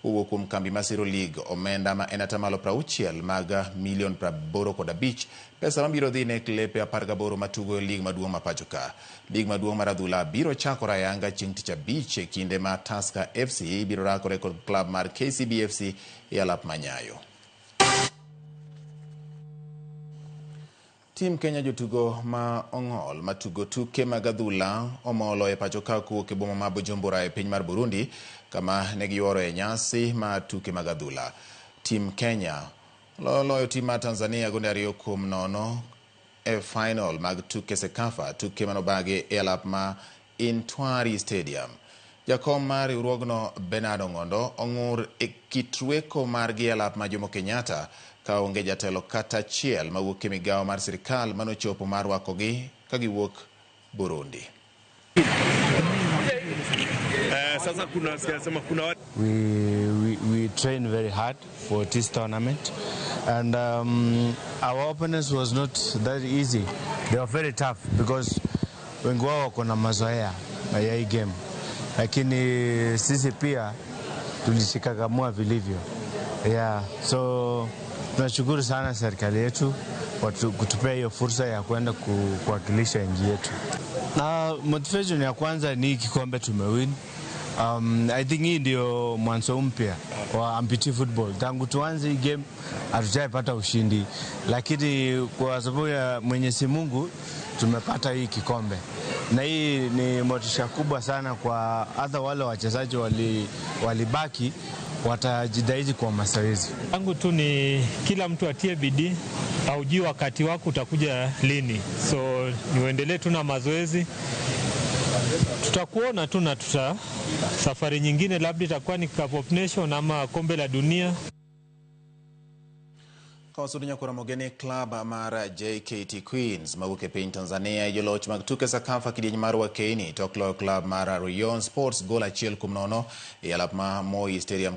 Speaker 1: owuok kuom kambi masiro league omenda ma en atamalo 60 mag $85 pesa mabiro dhi ne klepe 18 matugo league maduong' ma pacho ka. League maduong' mar adhula biro chakore ayanga chieng' tich abich e kinde ma Tusker FC biro rakore kod club mar KCB FC e alap manyayo. Team Kenya jotugo ma ong'ol matugo tuke mag adhula omolo e pacho ka kuok e boma ma Bujumbura e piny mar Burundi kama ne giyuoro e nyasi ma tuke mag adhula. Team Kenya loyo team ma Tanzania gonde 2-0 e final mag tuke Sekafa tuke manobagi e alap ma Intwari Stadium. Jakom mar riwruogno Bernard Ngondo ong'ur e kitrueko margi e alap ma Jomo Kenyatta ka onge jatelo kata achiel mawuok e migawo mar sirikal manochopo mar rwakogi ka giwuok Burundi.
Speaker 29: We train very hard for this tournament, and our opponents was not that easy. They were very tough because wengi wao wako na mazoea ya hii game, lakini sisi pia tulishikagamua vilivyo. So tunashukuru sana serikali yetu kutupea hiyo fursa ya kwenda kuwakilisha nchi yetu. Na motivation ya kwanza ni kikombe tumewin. I think hii ndio mwanzo mpya wa amputee football. Tangu tuanze hii game hatujaipata ushindi, lakini kwa sababu ya Mwenyezi Mungu tumepata hii kikombe. Na hii ni motisha kubwa sana kwa hata wale wachezaji walibaki watajitahidi kwa mazoezi.
Speaker 2: Tangu tu ni kila mtu atie bidii, haujui wakati wako utakuja lini. So niendelee tu na mazoezi. Tutakuona tu na safari nyingine labda itakuwa ni Cup of Nation ama kombe la dunia.
Speaker 1: Kawasudunya kura mogene club mara JKT Queens maguke piny Tanzania joloch mag tuke Sakafa kidieny mar Wakeni toklo club mara Rayon Sports goal 1-0 e alap ma Moi Stadium